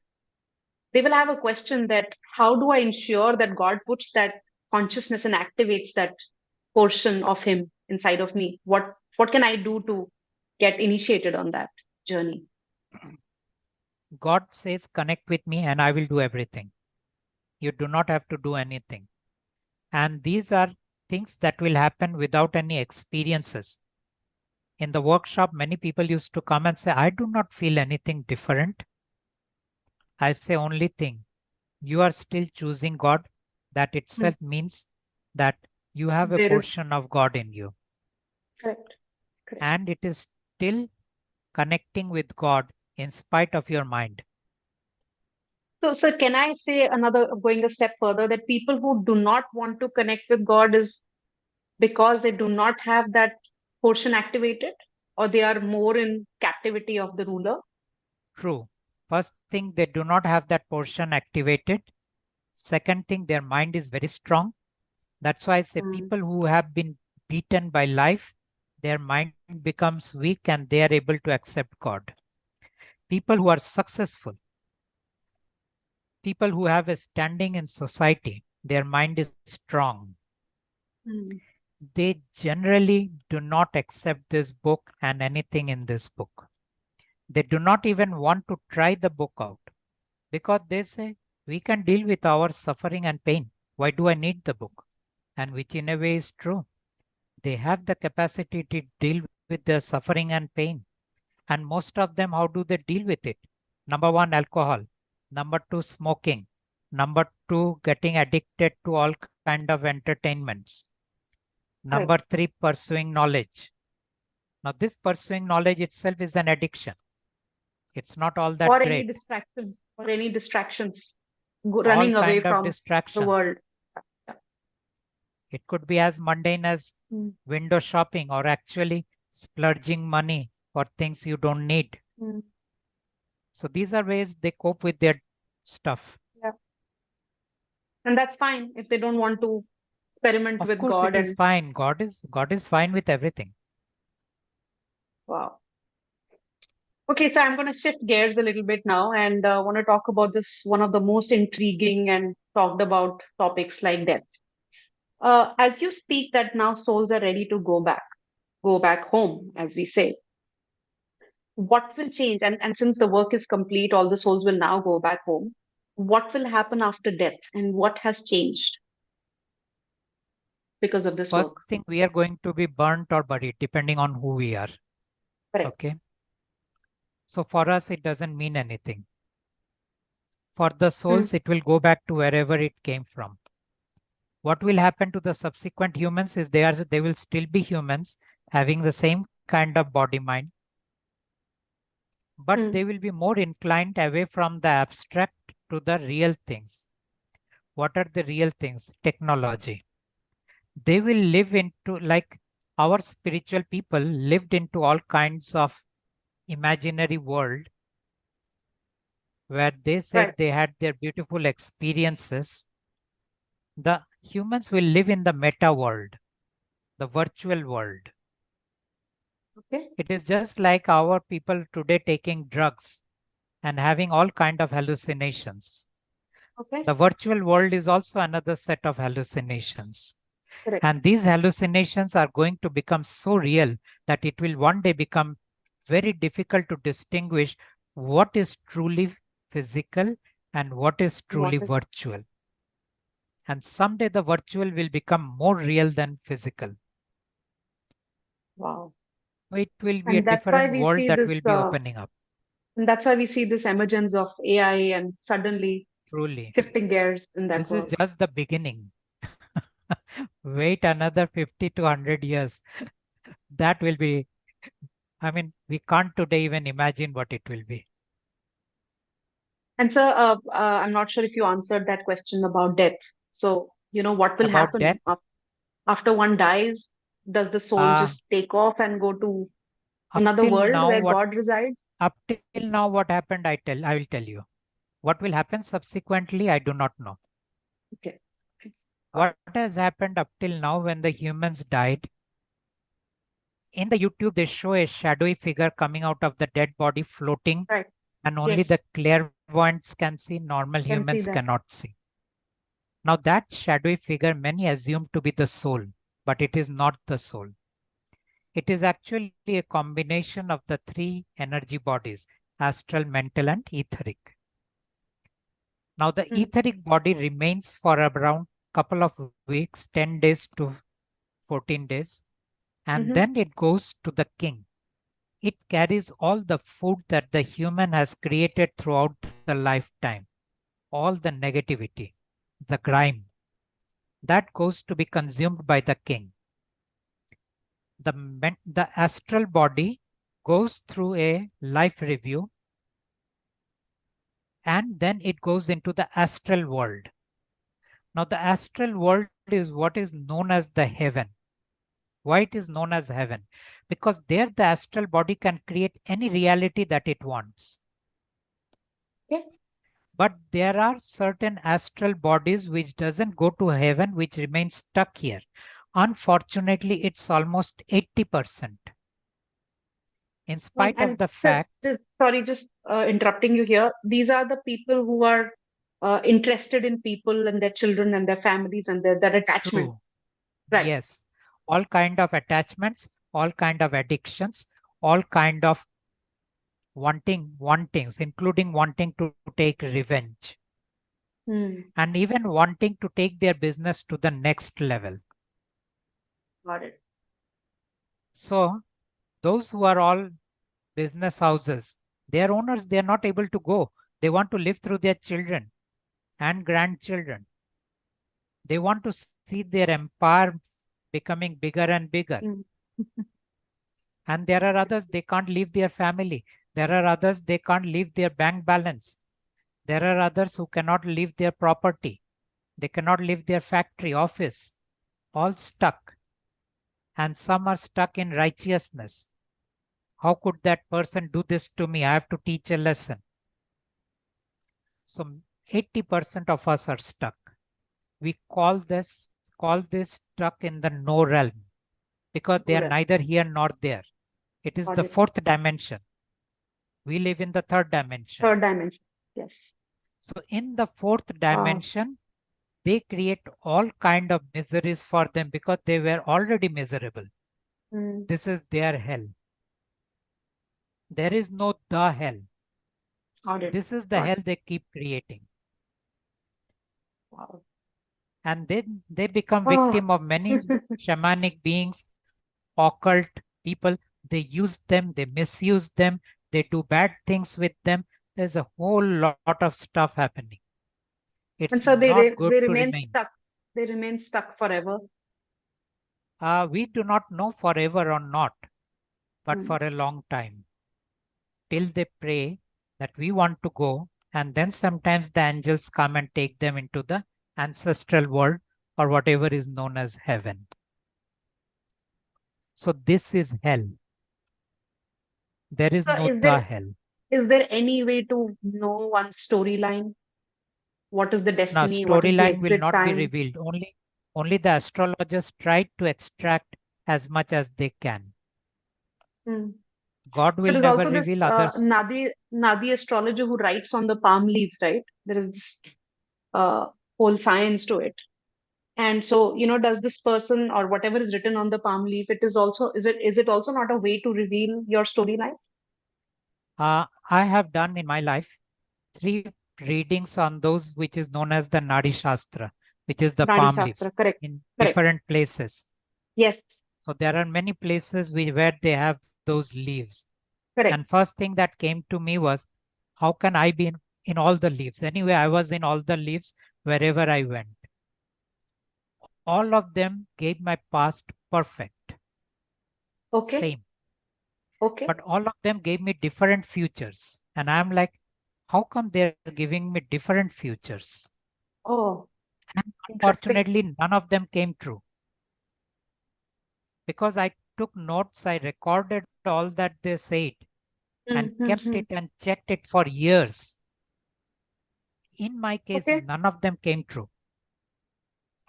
they will have a question that how do I ensure that God puts that consciousness and activates that portion of Him inside of me? What can I do to get initiated on that journey? God says, connect with me and I will do everything. You do not have to do anything. And these are things that will happen without any experiences. In the workshop, many people used to come and say, I do not feel anything different. I say only thing, you are still choosing God. That Hmm. itself means that you have a There is portion of God in you. correct, correct. And it is still connecting with God in spite of your mind. So, sir, can I say another, going a step further, that people who do not want to connect with God is because they do not have that portion activated, or they are more in captivity of the ruler? True. First thing, they do not have that portion activated. Second thing, their mind is very strong. That's why I say Mm, people who have been beaten by life, their mind becomes weak and they are able to accept God. People who are successful, people who have a standing in society, their mind is strong. mm, They generally do not accept this book and anything in this book. They do not even want to try the book out because they say, we can deal with our suffering and pain. Why do I need the book? And which in a way is true. They have the capacity to deal with their suffering and pain. And most of them, how do they deal with it? Number one, alcohol. Number two, smoking. Number two, getting addicted to all kind of entertainments. Number correct. three, pursuing knowledge. Now, this pursuing knowledge itself is an addiction. It's not all that Or any great. distractions, All running away kind of from the distractions. world. Yeah. It could be as mundane as Mm, window shopping or actually splurging money for things you don't need. mm, So these are ways they cope with their stuff. yeah. And that's fine if they don't want to experiment Of with course, God. it is And fine. God is fine with everything. wow. Okay, so I'm going to shift gears a little bit now and want to talk about this one of the most intriguing and talked about topics like death. As you speak, that now souls are ready to go back home, as we say. What will change? And since the work is complete, all the souls will now go back home. What will happen after death, and what has changed because of this First work? thing, we are going to be burnt or buried depending on who we are. Correct. Okay. So for us, it doesn't mean anything. For the Hmm. souls, it will go back to wherever it came from. What will happen to the subsequent humans is they will still be humans having the same kind of body mind, but Hmm. they will be more inclined away from the abstract to the real things. What are the real things? Technology. They will live into, like our spiritual people lived into all kinds of imaginary world where they said Right. they had their beautiful experiences. The humans will live in the meta world, the virtual world. Okay. It is just like our people today taking drugs and having all kind of hallucinations. Okay. The virtual world is also another set of hallucinations. Correct. And these hallucinations are going to become so real that it will one day become very difficult to distinguish what is truly physical and what is What truly is virtual. And someday the virtual will become more real than physical. wow? It will be a And that's why different we world see that this. will be opening up. And that's why we see this emergence of AI and suddenly Truly. shifting gears in that This is world. just the beginning. Wait another 50 to 100 years. That will be, I mean, we can't today even imagine what it will be. And so, I'm not sure if you answered that question about death. So, what will About death, happen after one dies? Does the soul uh, just take off and go to up another till world now, where what God resides? up till now what happened, I will tell you. What will happen subsequently, I do not know. Okay. Okay. Got What it. has happened up till now when the humans died, in the YouTube, they show a shadowy figure coming out of the dead body floating, Right. and only Yes. the clairvoyants can see, normal Can see humans that. cannot see. Now, that shadowy figure many assume to be the soul, but it is not the soul. It is actually a combination of the three energy bodies: astral, mental, and etheric. Now, the etheric body remains for around couple of weeks, 10 days to 14 days, and then it goes to the king. It carries all the food that the human has created throughout the lifetime, all the negativity, the grime, that goes to be consumed by the king. The astral body goes through a life review, and then it goes into the astral world. Now, the astral world is what is known as the heaven. Why it is known as heaven? Because there the astral body can create any reality that it wants. Okay. But there are certain astral bodies which doesn't go to heaven, which remains stuck here. Unfortunately, it's almost 80%. In spite of And the fact, sorry, just interrupting you here. These are the people who are interested in people and their children and their families and their attachment. true, Right. yes, all kind of attachments, all kind of addictions, all kind of wantings, including wanting to take revenge, and even wanting to take their business to the next level. Got it. So those who are all business houses, their owners, they are not able to go. They want to live through their children and grandchildren. They want to see their empire becoming bigger and bigger. And there are others, they can't leave their family. There are others, they can't leave their bank balance. There are others who cannot leave their property. They cannot leave their factory, office, all stuck. And some are stuck in righteousness. How could that person do this to me? I have to teach a lesson. So 80% of us are stuck. We call this stuck in the no realm, because they are neither here nor there. It is the fourth dimension. We live in the third dimension. Third dimension. Yes. So in the fourth dimension, they create all kind of miseries for them because they were already miserable. This is their hell. There is no the hell. This is the hell they keep creating. Wow. And then they become victim of many shamanic beings, occult people. They use them, they misuse them, they do bad things with them. There's a whole lot of stuff happening. It's And so not good they to remain remain. stuck. They remain stuck forever. We do not know forever or not, but for a long time. Till they pray that we want to go, and then sometimes the angels come and take them into the ancestral world or whatever is known as heaven. So this is hell. There is So no the hell. is there any way to know one storyline? What is the Now, destiny? What is the storyline will exit not be time? revealed. Only the astrologers try to extract as much as they can. God So will there's never also this reveal others. Nadi astrologer who writes on the palm leaves, right? There is this whole science to it. And so, does this person or whatever is written on the palm leaf, is it also not a way to reveal your storyline? I have done in my life 3 readings on those which is known as the Nadi Shastra, which is the Nadi palm Shastra, leaves correct. in Correct. different places. Yes. So there are many places where they have those leaves. Correct. And first thing that came to me was, how can I be in all the leaves? Anyway, I was in all the leaves wherever I went. All of them gave my past perfect. Okay. Same. Okay. But all of them gave me different futures. And I'm like, how come they're giving me different futures? Oh, And interesting. unfortunately, none of them came true. Because I took notes, I recorded all that they said and kept it and checked it for years. In my case, none of them came true.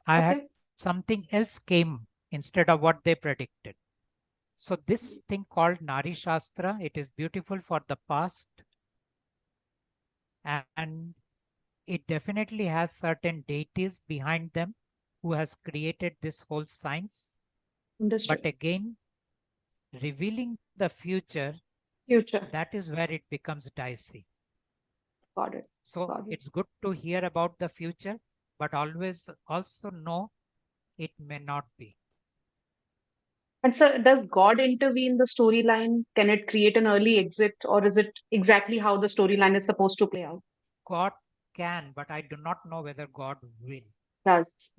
I had something else came instead of what they predicted. So this thing called Nari Shastra, it is beautiful for the past, and it definitely has certain deities behind them who has created this whole science. Understood. But again, revealing the future, Future. that is where it becomes dicey. Got it. So Got it. it's good to hear about the future, but always also know it may not be. And so, does God intervene the storyline? Can it create an early exit, or is it exactly how the storyline is supposed to play out? God can, but I do not know whether God will. Does.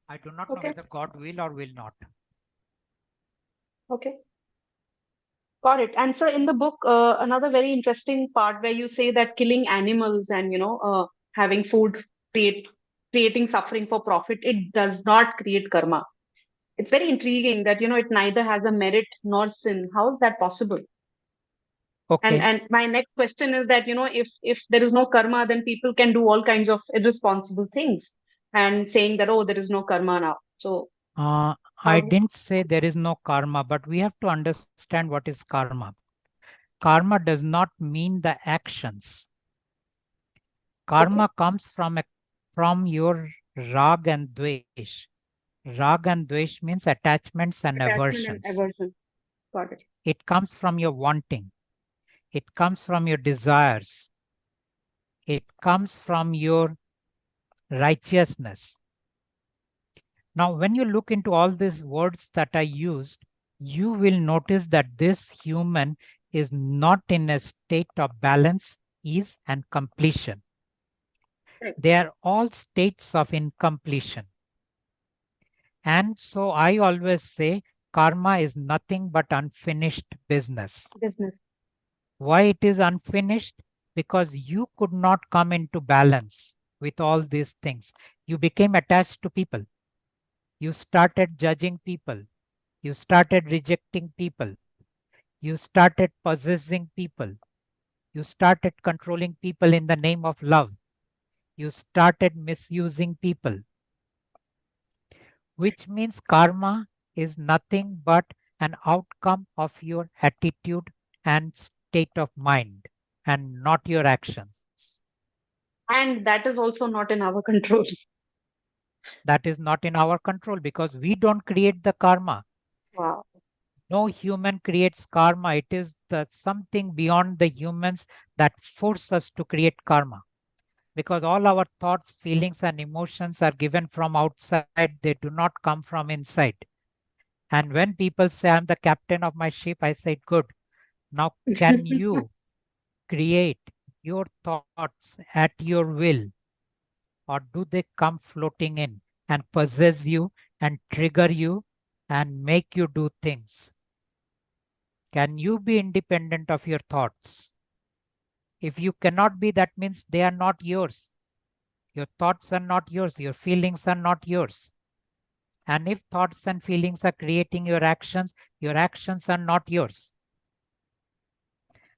I do not know Okay. whether God will or will not. Okay. Got it. And so, in the book, another very interesting part where you say that killing animals and having food create creating suffering for profit, it does not create karma. It's very intriguing that it neither has a merit nor sin. How is that possible? And Okay. and my next question is that if there is no karma, then people can do all kinds of irresponsible things, and saying that, oh, there is no karma now. So I how? didn't say there is no karma, but we have to understand what is karma. Karma does not mean the actions. Okay, Karma comes from your rag and dvesh. Rag and dvesh means attachments and attachment and aversions. aversion. Got it. It comes from your wanting. It comes from your desires. It comes from your righteousness. Now, when you look into all these words that I used, you will notice that this human is not in a state of balance, ease, and completion. Right. They are all states of incompletion. And so I always say karma is nothing but unfinished business. Business. Why it is unfinished? Because you could not come into balance with all these things. You became attached to people. You started judging people. You started rejecting people. You started possessing people. You started controlling people in the name of love. You started misusing people, which means karma is nothing but an outcome of your attitude and state of mind and not your actions. And that is also not in our control. That is not in our control because we don't create the karma. Wow. No human creates karma. It is the something beyond the humans that force us to create karma. Because all our thoughts, feelings, and emotions are given from outside, they do not come from inside. And when people say, I'm the captain of my ship, I say, good. Now, can you create your thoughts at your will, or do they come floating in and possess you and trigger you and make you do things? Can you be independent of your thoughts? If you cannot be, that means they are not yours. Your thoughts are not yours. Your feelings are not yours. And if thoughts and feelings are creating your actions are not yours.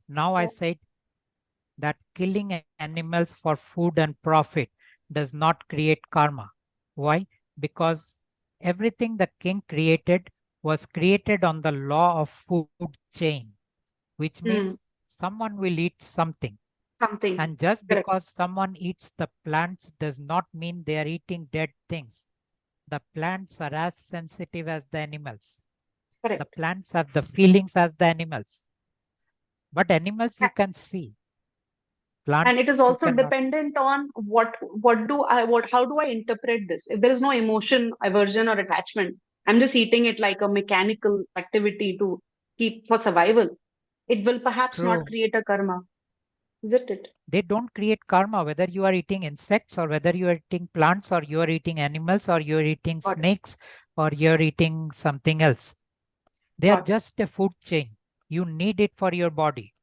Now I said that killing animals for food and profit does not create karma. Why? Because everything the king created was created on the law of food chain, which Hmm. means someone will eat something. Something. And just Correct. because someone eats the plants does not mean they are eating dead things. The plants are as sensitive as the animals. The Correct. plants have the feelings as the animals. But animals you A- can see, And plants it is you also cannot. dependent on what how do I interpret this? If there is no emotion, aversion, or attachment, I'm just eating it like a mechanical activity to keep for survival. It will perhaps not True. create a karma, isn't it? They don't create karma, whether you are eating insects or whether you are eating plants or you are eating animals or you are eating Got it. snakes or you are eating something else. They are Got it. just a food chain. You need it for your body.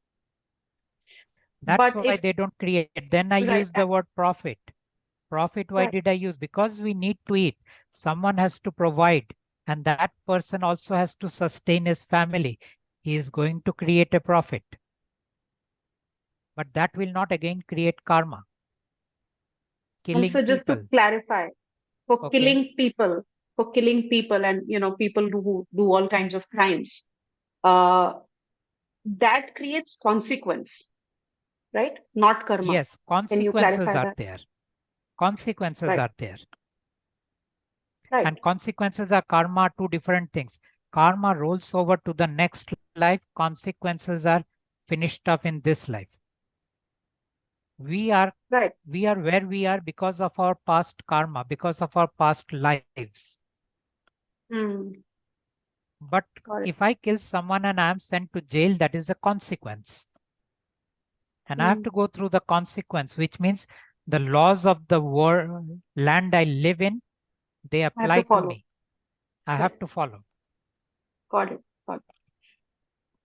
That's But why if they don't create. Then I right, use the word profit. Profit, why right. did I use? Because we need to eat. Someone has to provide, and that person also has to sustain his family. He is going to create a profit. But that will not again create karma. And Killing so just to people. clarify, for Okay. killing people for killing people and, people who do all kinds of crimes, uh, that creates consequence, right? Not karma. Yes, Can you consequences clarify are that? there. Consequences Right, are there. right. And consequences are karma, two different things. Karma rolls over to the next life. Consequences are finished up in this life. We are Right. we are where we are because of our past karma, because of our past lives. Hmm. But Got it. if I kill someone and I am sent to jail, that is a consequence. And I have Hmm. to go through the consequence, which means the laws of the world, land I live in, they I have to apply to follow. me. I have Correct. to follow. Got it. Got it.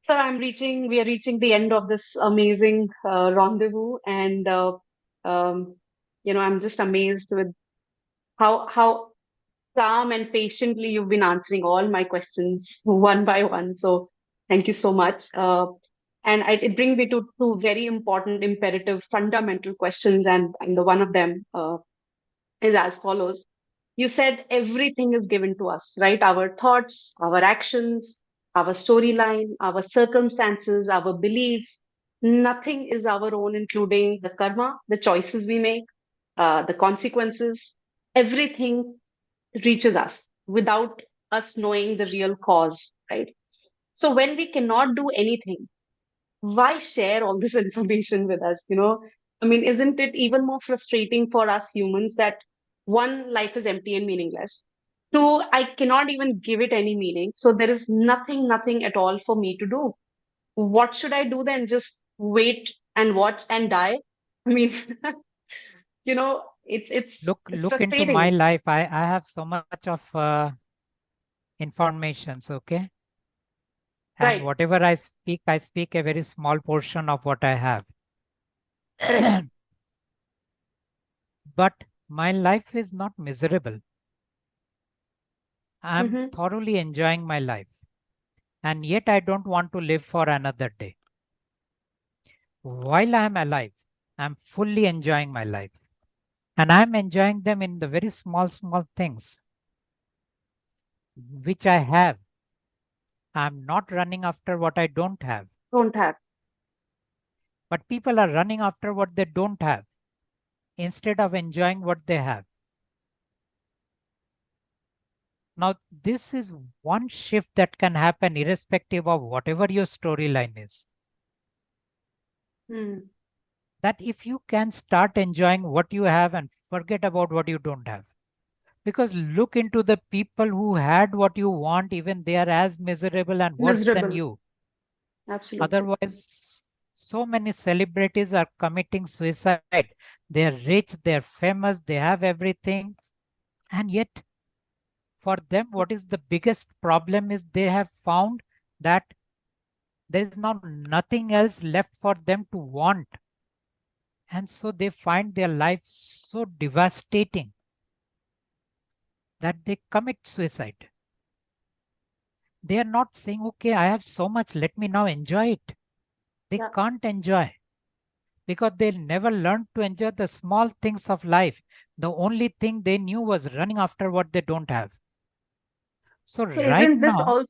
So we are reaching the end of this amazing rendezvous, and I'm just amazed with how calm and patiently you've been answering all my questions one by one. So thank you so much. And it brings me to two very important, imperative, fundamental questions, and the one of them is as follows. You said everything is given to us, right? Our thoughts, our actions, our storyline, our circumstances, our beliefs. Nothing is our own, including the karma, the choices we make, the consequences. Everything reaches us without us knowing the real cause, right? So when we cannot do anything, why share all this information with us? I mean, isn't it even more frustrating for us humans that one, life is empty and meaningless? Two, I cannot even give it any meaning. So there is nothing at all for me to do. What should I do then? Just wait and watch and die? I mean, it's Look into my frustrating. life. I have so much of informations, okay? And Right. whatever I speak a very small portion of what I have. Correct. But my life is not miserable. I'm Mm-hmm. thoroughly enjoying my life. And yet I don't want to live for another day. While I'm alive, I'm fully enjoying my life. And I'm enjoying them in the very small things which I have. I'm not running after what I don't have. Don't have. But people are running after what they don't have instead of enjoying what they have. Now, this is one shift that can happen irrespective of whatever your storyline is. Hmm. That if you can start enjoying what you have and forget about what you don't have. Because look into the people who had what you want, even they are as miserable and worse than Miserable. you. Absolutely. Otherwise, so many celebrities are committing suicide. They are rich, they are famous, they have everything. And yet, for them, what is the biggest problem is they have found that there is now nothing else left for them to want. And so they find their life so devastating that they commit suicide. They are not saying, okay, I have so much, let me now enjoy it. They Yeah. can't enjoy because they never learned to enjoy the small things of life. The only thing they knew was running after what they don't have. So So right now,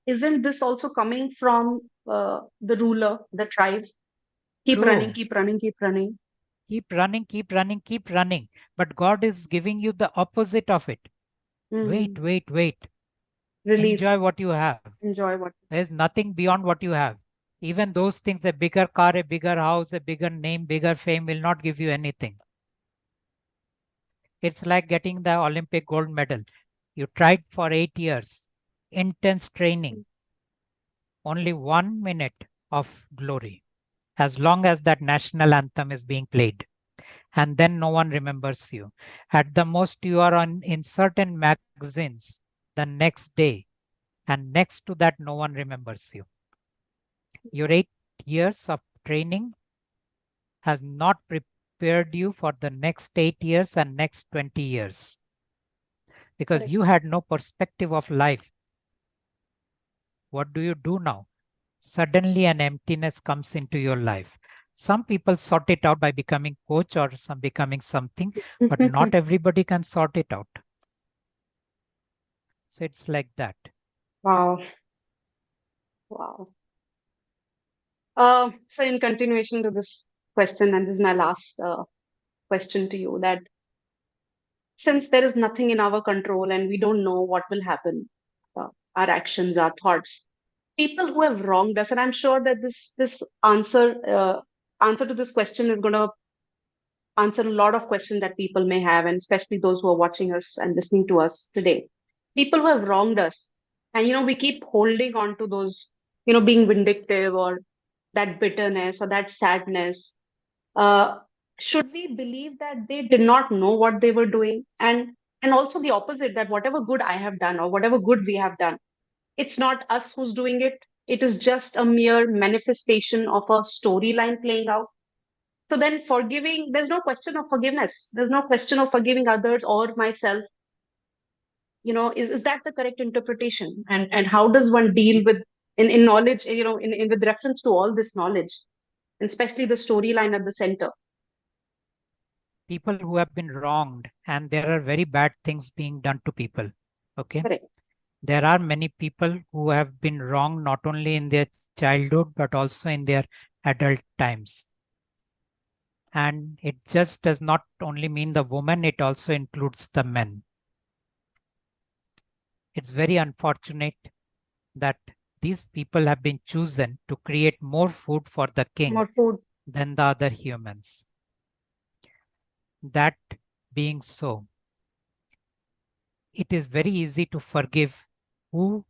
isn't this also coming from the ruler, the tribe? Keep running, true, keep running, keep running. keep running, keep running, keep running. But God is giving you the opposite of it. Hmm. Wait. Release, Enjoy what you have. enjoy what. There's nothing beyond what you have. Even those things, a bigger car, a bigger house, a bigger name, bigger fame will not give you anything. It's like getting the Olympic gold medal. You tried for 8 years, intense training, only 1 minute of glory, as long as that national anthem is being played. And then no one remembers you. At the most, you are on in certain magazines the next day, and next to that, no one remembers you. Your 8 years of training has not prepared you for the next 8 years and next 20 years because Correct. you had no perspective of life. What do you do now? Suddenly an emptiness comes into your life. Some people sort it out by becoming coach or some becoming something, but not everybody can sort it out. So it's like that. Wow. Wow. So in continuation to this question, and this is my last question to you, that since there is nothing in our control and we don't know what will happen, our actions, our thoughts, people who have wronged us, and I'm sure that this answer to this question is going to answer a lot of questions that people may have, and especially those who are watching us and listening to us today. People who have wronged us, and we keep holding on to those, being vindictive or that bitterness or that sadness. Uh, should we believe that they did not know what they were doing, and also the opposite, that whatever good I have done or whatever good we have done, it's not us who's doing it. It is just a mere manifestation of a storyline playing out. So then forgiving, there's no question of forgiveness. There's no question of forgiving others or myself. Is that the correct interpretation? And how does one deal with in knowledge, in with reference to all this knowledge, and especially the storyline at the center? People who have been wronged, and there are very bad things being done to people. Okay. Correct. There are many people who have been wronged not only in their childhood but also in their adult times. And it just does not only mean the woman, it also includes the men. It's very unfortunate that these people have been chosen to create more food for the king More food. than the other humans. That being so, it is very easy to forgive who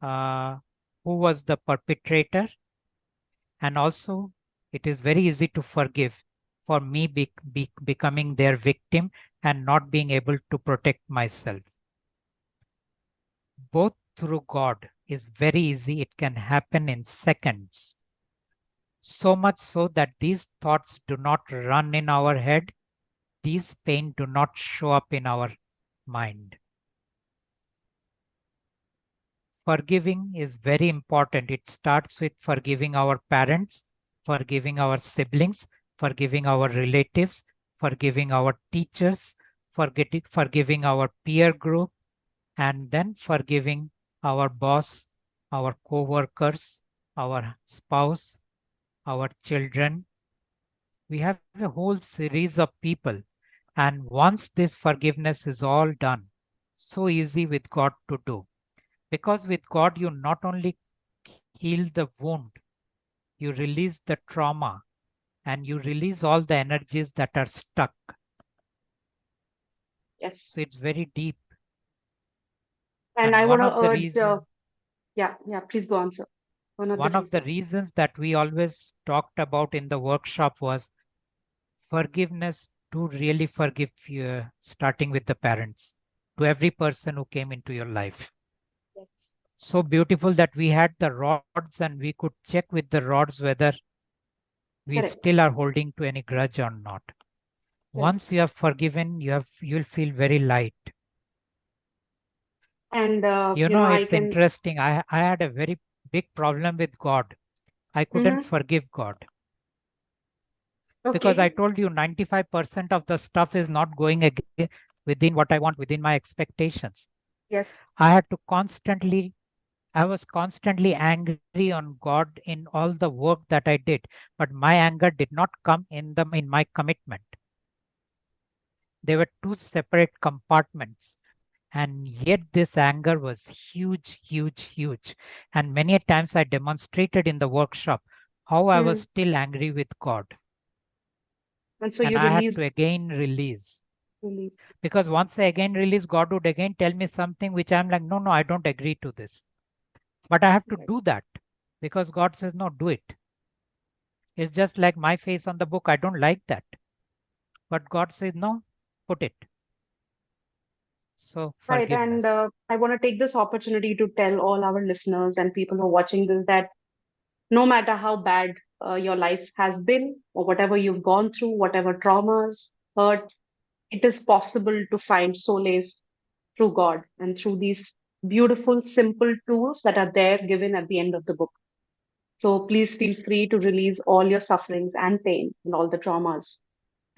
uh, who was the perpetrator, and also it is very easy to forgive for me becoming their victim and not being able to protect myself. Both through God is very easy. It can happen in seconds. So much so that these thoughts do not run in our head. These pain do not show up in our mind. Forgiving is very important. It starts with forgiving our parents, forgiving our siblings, forgiving our relatives, forgiving our teachers, forgiving our peer group, and then forgiving our boss, our co-workers, our spouse, our children. We have a whole series of people. And once this forgiveness is all done, so easy with God to do. Because with God, you not only heal the wound, you release the trauma, and you release all the energies that are stuck. Yes. So it's very deep. And I And want one to of the urge, reasons yeah, please go on, sir. One of the one of the reasons. reasons that we always talked about in the workshop was forgiveness. To really forgive you, starting with the parents, to every person who came into your life. Yes. So beautiful that we had the rods and we could check with the rods whether we Correct. still are holding to any grudge or not. Correct. Once you have forgiven, you'll feel very light. And I It's can. interesting. I had a very big problem with God. I couldn't Hmm. forgive God because I Okay. told you 95% of the stuff is not going within what I want, within my expectations. Yes. I had to constantly I was constantly angry on God in all the work that I did, but my anger did not come in my commitment. They were two separate compartments. And yet this anger was huge, huge, huge. And many a times I demonstrated in the workshop how I was Hmm. still angry with God. And so And you I had released. to again release. Release. Because once I again release, God would again tell me something which I'm like, no, no, I don't agree to this. But I have to Right. do that because God says, no, do it. It's just like my face on the book. I don't like that. But God says, no, put it. So Right. And forgiveness. I want to take this opportunity to tell all our listeners and people who are watching this that no matter how bad your life has been, or whatever you've gone through, whatever traumas, hurt, it is possible to find solace through God and through these beautiful, simple tools that are there given at the end of the book. So please feel free to release all your sufferings and pain and all the traumas.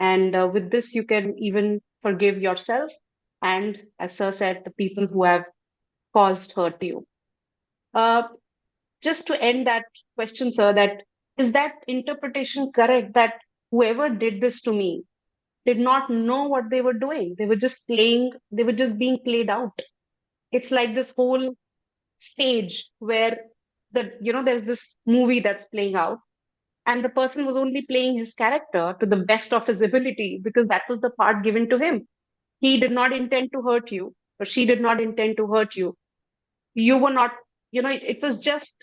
And with this, you can even forgive yourself, and, as Sir said, the people who have caused hurt to you. Uh, just to end that question, sir, that is that interpretation correct that whoever did this to me did not know what they were doing? They were just playing, they were just being played out. It's like this whole stage where there's this movie that's playing out, and the person was only playing his character to the best of his ability because that was the part given to him. He did not intend to hurt you, or she did not intend to hurt you. You were not, it was just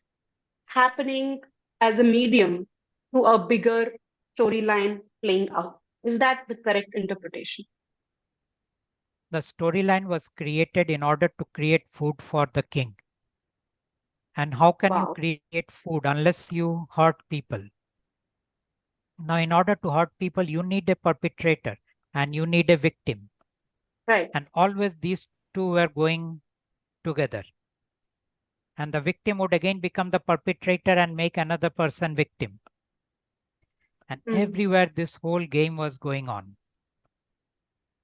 happening as a medium to a bigger storyline playing out. Is that the correct interpretation? The storyline was created in order to create food for the king. And how can you Wow. create food unless you hurt people? Now, in order to hurt people, you need a perpetrator and you need a victim. Right. And always these two were going together. And the victim would again become the perpetrator and make another person victim. And everywhere this whole game was going on.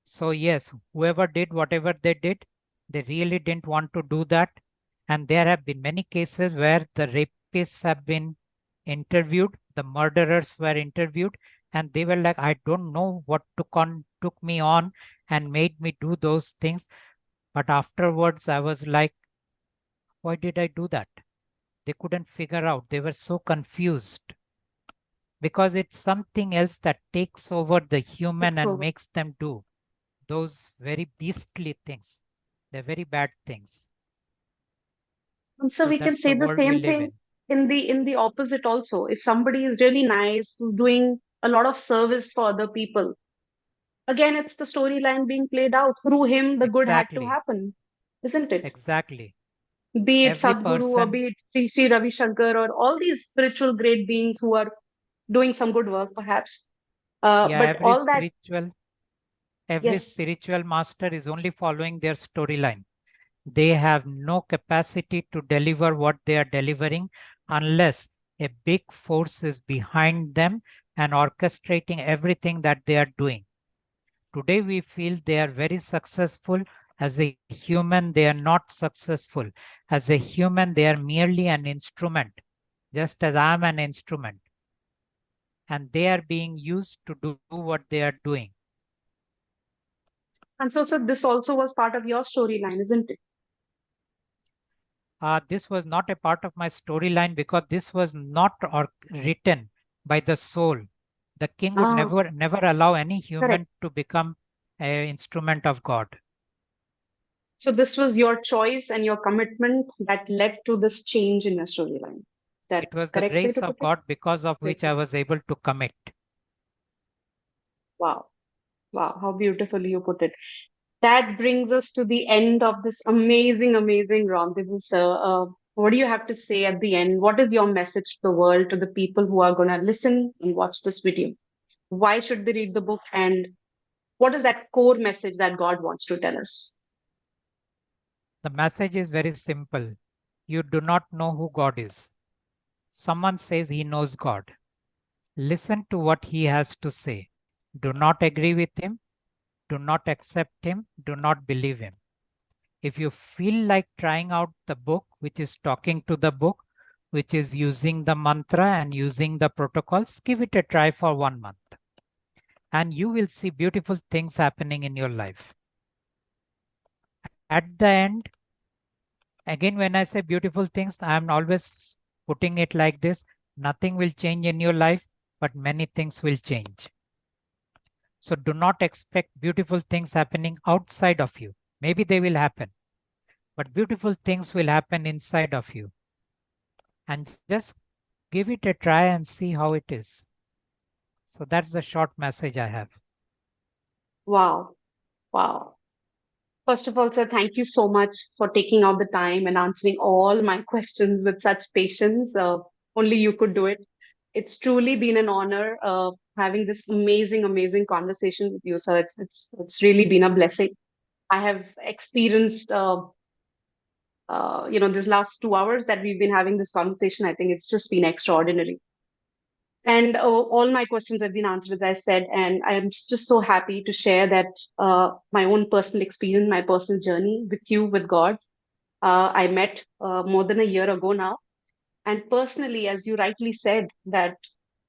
So yes, whoever did whatever they did, they really didn't want to do that. And there have been many cases where the rapists have been interviewed, the murderers were interviewed, and they were like, I don't know what took me on and made me do those things. But afterwards, I was like, why did I do that? They couldn't figure out. They were so confused because it's something else that takes over the human and makes them do those very beastly things. They're very bad things. And so we can that's say the the world we same live thing in. in the opposite also. If somebody is really nice, who's doing a lot of service for other people, again, it's the storyline being played out. Through him, the good had to Exactly. happen, isn't it? Exactly. Be it Every Sadhguru or person, be it Sri Ravi Shankar or all these spiritual great beings who are doing some good work, perhaps. yeah, But all that, every yes. spiritual master is only following their storyline. They have no capacity to deliver what they are delivering unless a big force is behind them and orchestrating everything that they are doing. Today, we feel they are very successful. As a human, they are not successful. As a human, they are merely an instrument, just as I am an instrument. And they are being used to do what they are doing. And so this also was part of your storyline, isn't it? This was not a part of my storyline because this was not written by the soul. The king would Ah, never allow any correct. human to become an instrument of God. So this was your choice and your commitment that led to this change in your storyline. Is that It was the correct way grace to of put it? God because of Great. which I was able to commit. Wow. Wow. How beautifully you put it. That brings us to the end of this amazing, amazing rendezvous, sir. What do you have to say at the end? What is your message to the world, to the people who are going to listen and watch this video? Why should they read the book? And what is that core message that God wants to tell us? The message is very simple. You do not know who God is. Someone says he knows God. Listen to what he has to say. Do not agree with him. Do not accept him. Do not believe him. If you feel like trying out the book, which is talking to the book, which is using the mantra and using the protocols, give it a try for 1 month. And you will see beautiful things happening in your life. At the end, again, when I say beautiful things, I'm always putting it like this. Nothing will change in your life, but many things will change. So do not expect beautiful things happening outside of you. Maybe they will happen, but beautiful things will happen inside of you. And just give it a try and see how it is. So that's the short message I have. Wow. Wow. First of all, sir, thank you so much for taking out the time and answering all my questions with such patience. Only you could do it. It's truly been an honor having this amazing, amazing conversation with you, sir. It's really been a blessing. I have experienced, this last 2 hours that we've been having this conversation. I think it's just been extraordinary. And all my questions have been answered, as I said. And I'm just so happy to share that my own personal experience, my personal journey with you, with God. I met more than a year ago now. And personally, as you rightly said, that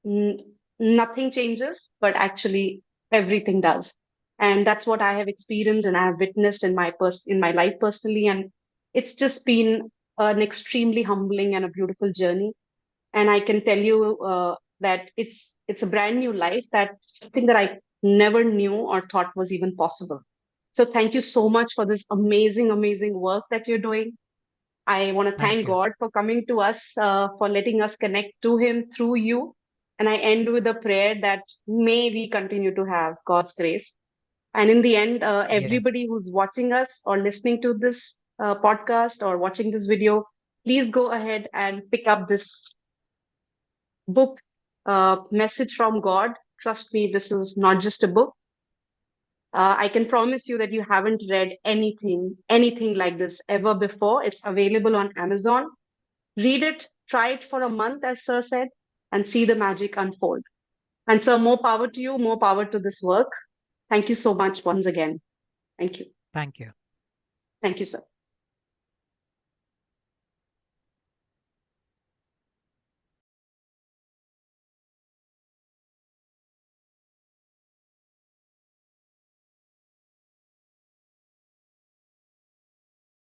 n- nothing changes, but actually everything does. And that's what I have experienced and I have witnessed in in my life personally. And it's just been an extremely humbling and a beautiful journey. And I can tell you that it's a brand new life, that something that I never knew or thought was even possible. So thank you so much for this amazing work that you're doing. I want to Thank thank you. God for coming to us, for letting us connect to Him through you. And I end with a prayer that may we continue to have God's grace. And in the end, everybody Yes. who's watching us or listening to this podcast or watching this video, please go ahead and pick up this book, Message from God. Trust me, this is not just a book. I can promise you that you haven't read anything like this ever before. It's available on Amazon. Read it, try it for a month, as Sir said, and see the magic unfold. And Sir, more power to you, more power to this work. Thank you so much once again. Thank you. Thank you. Thank you, sir.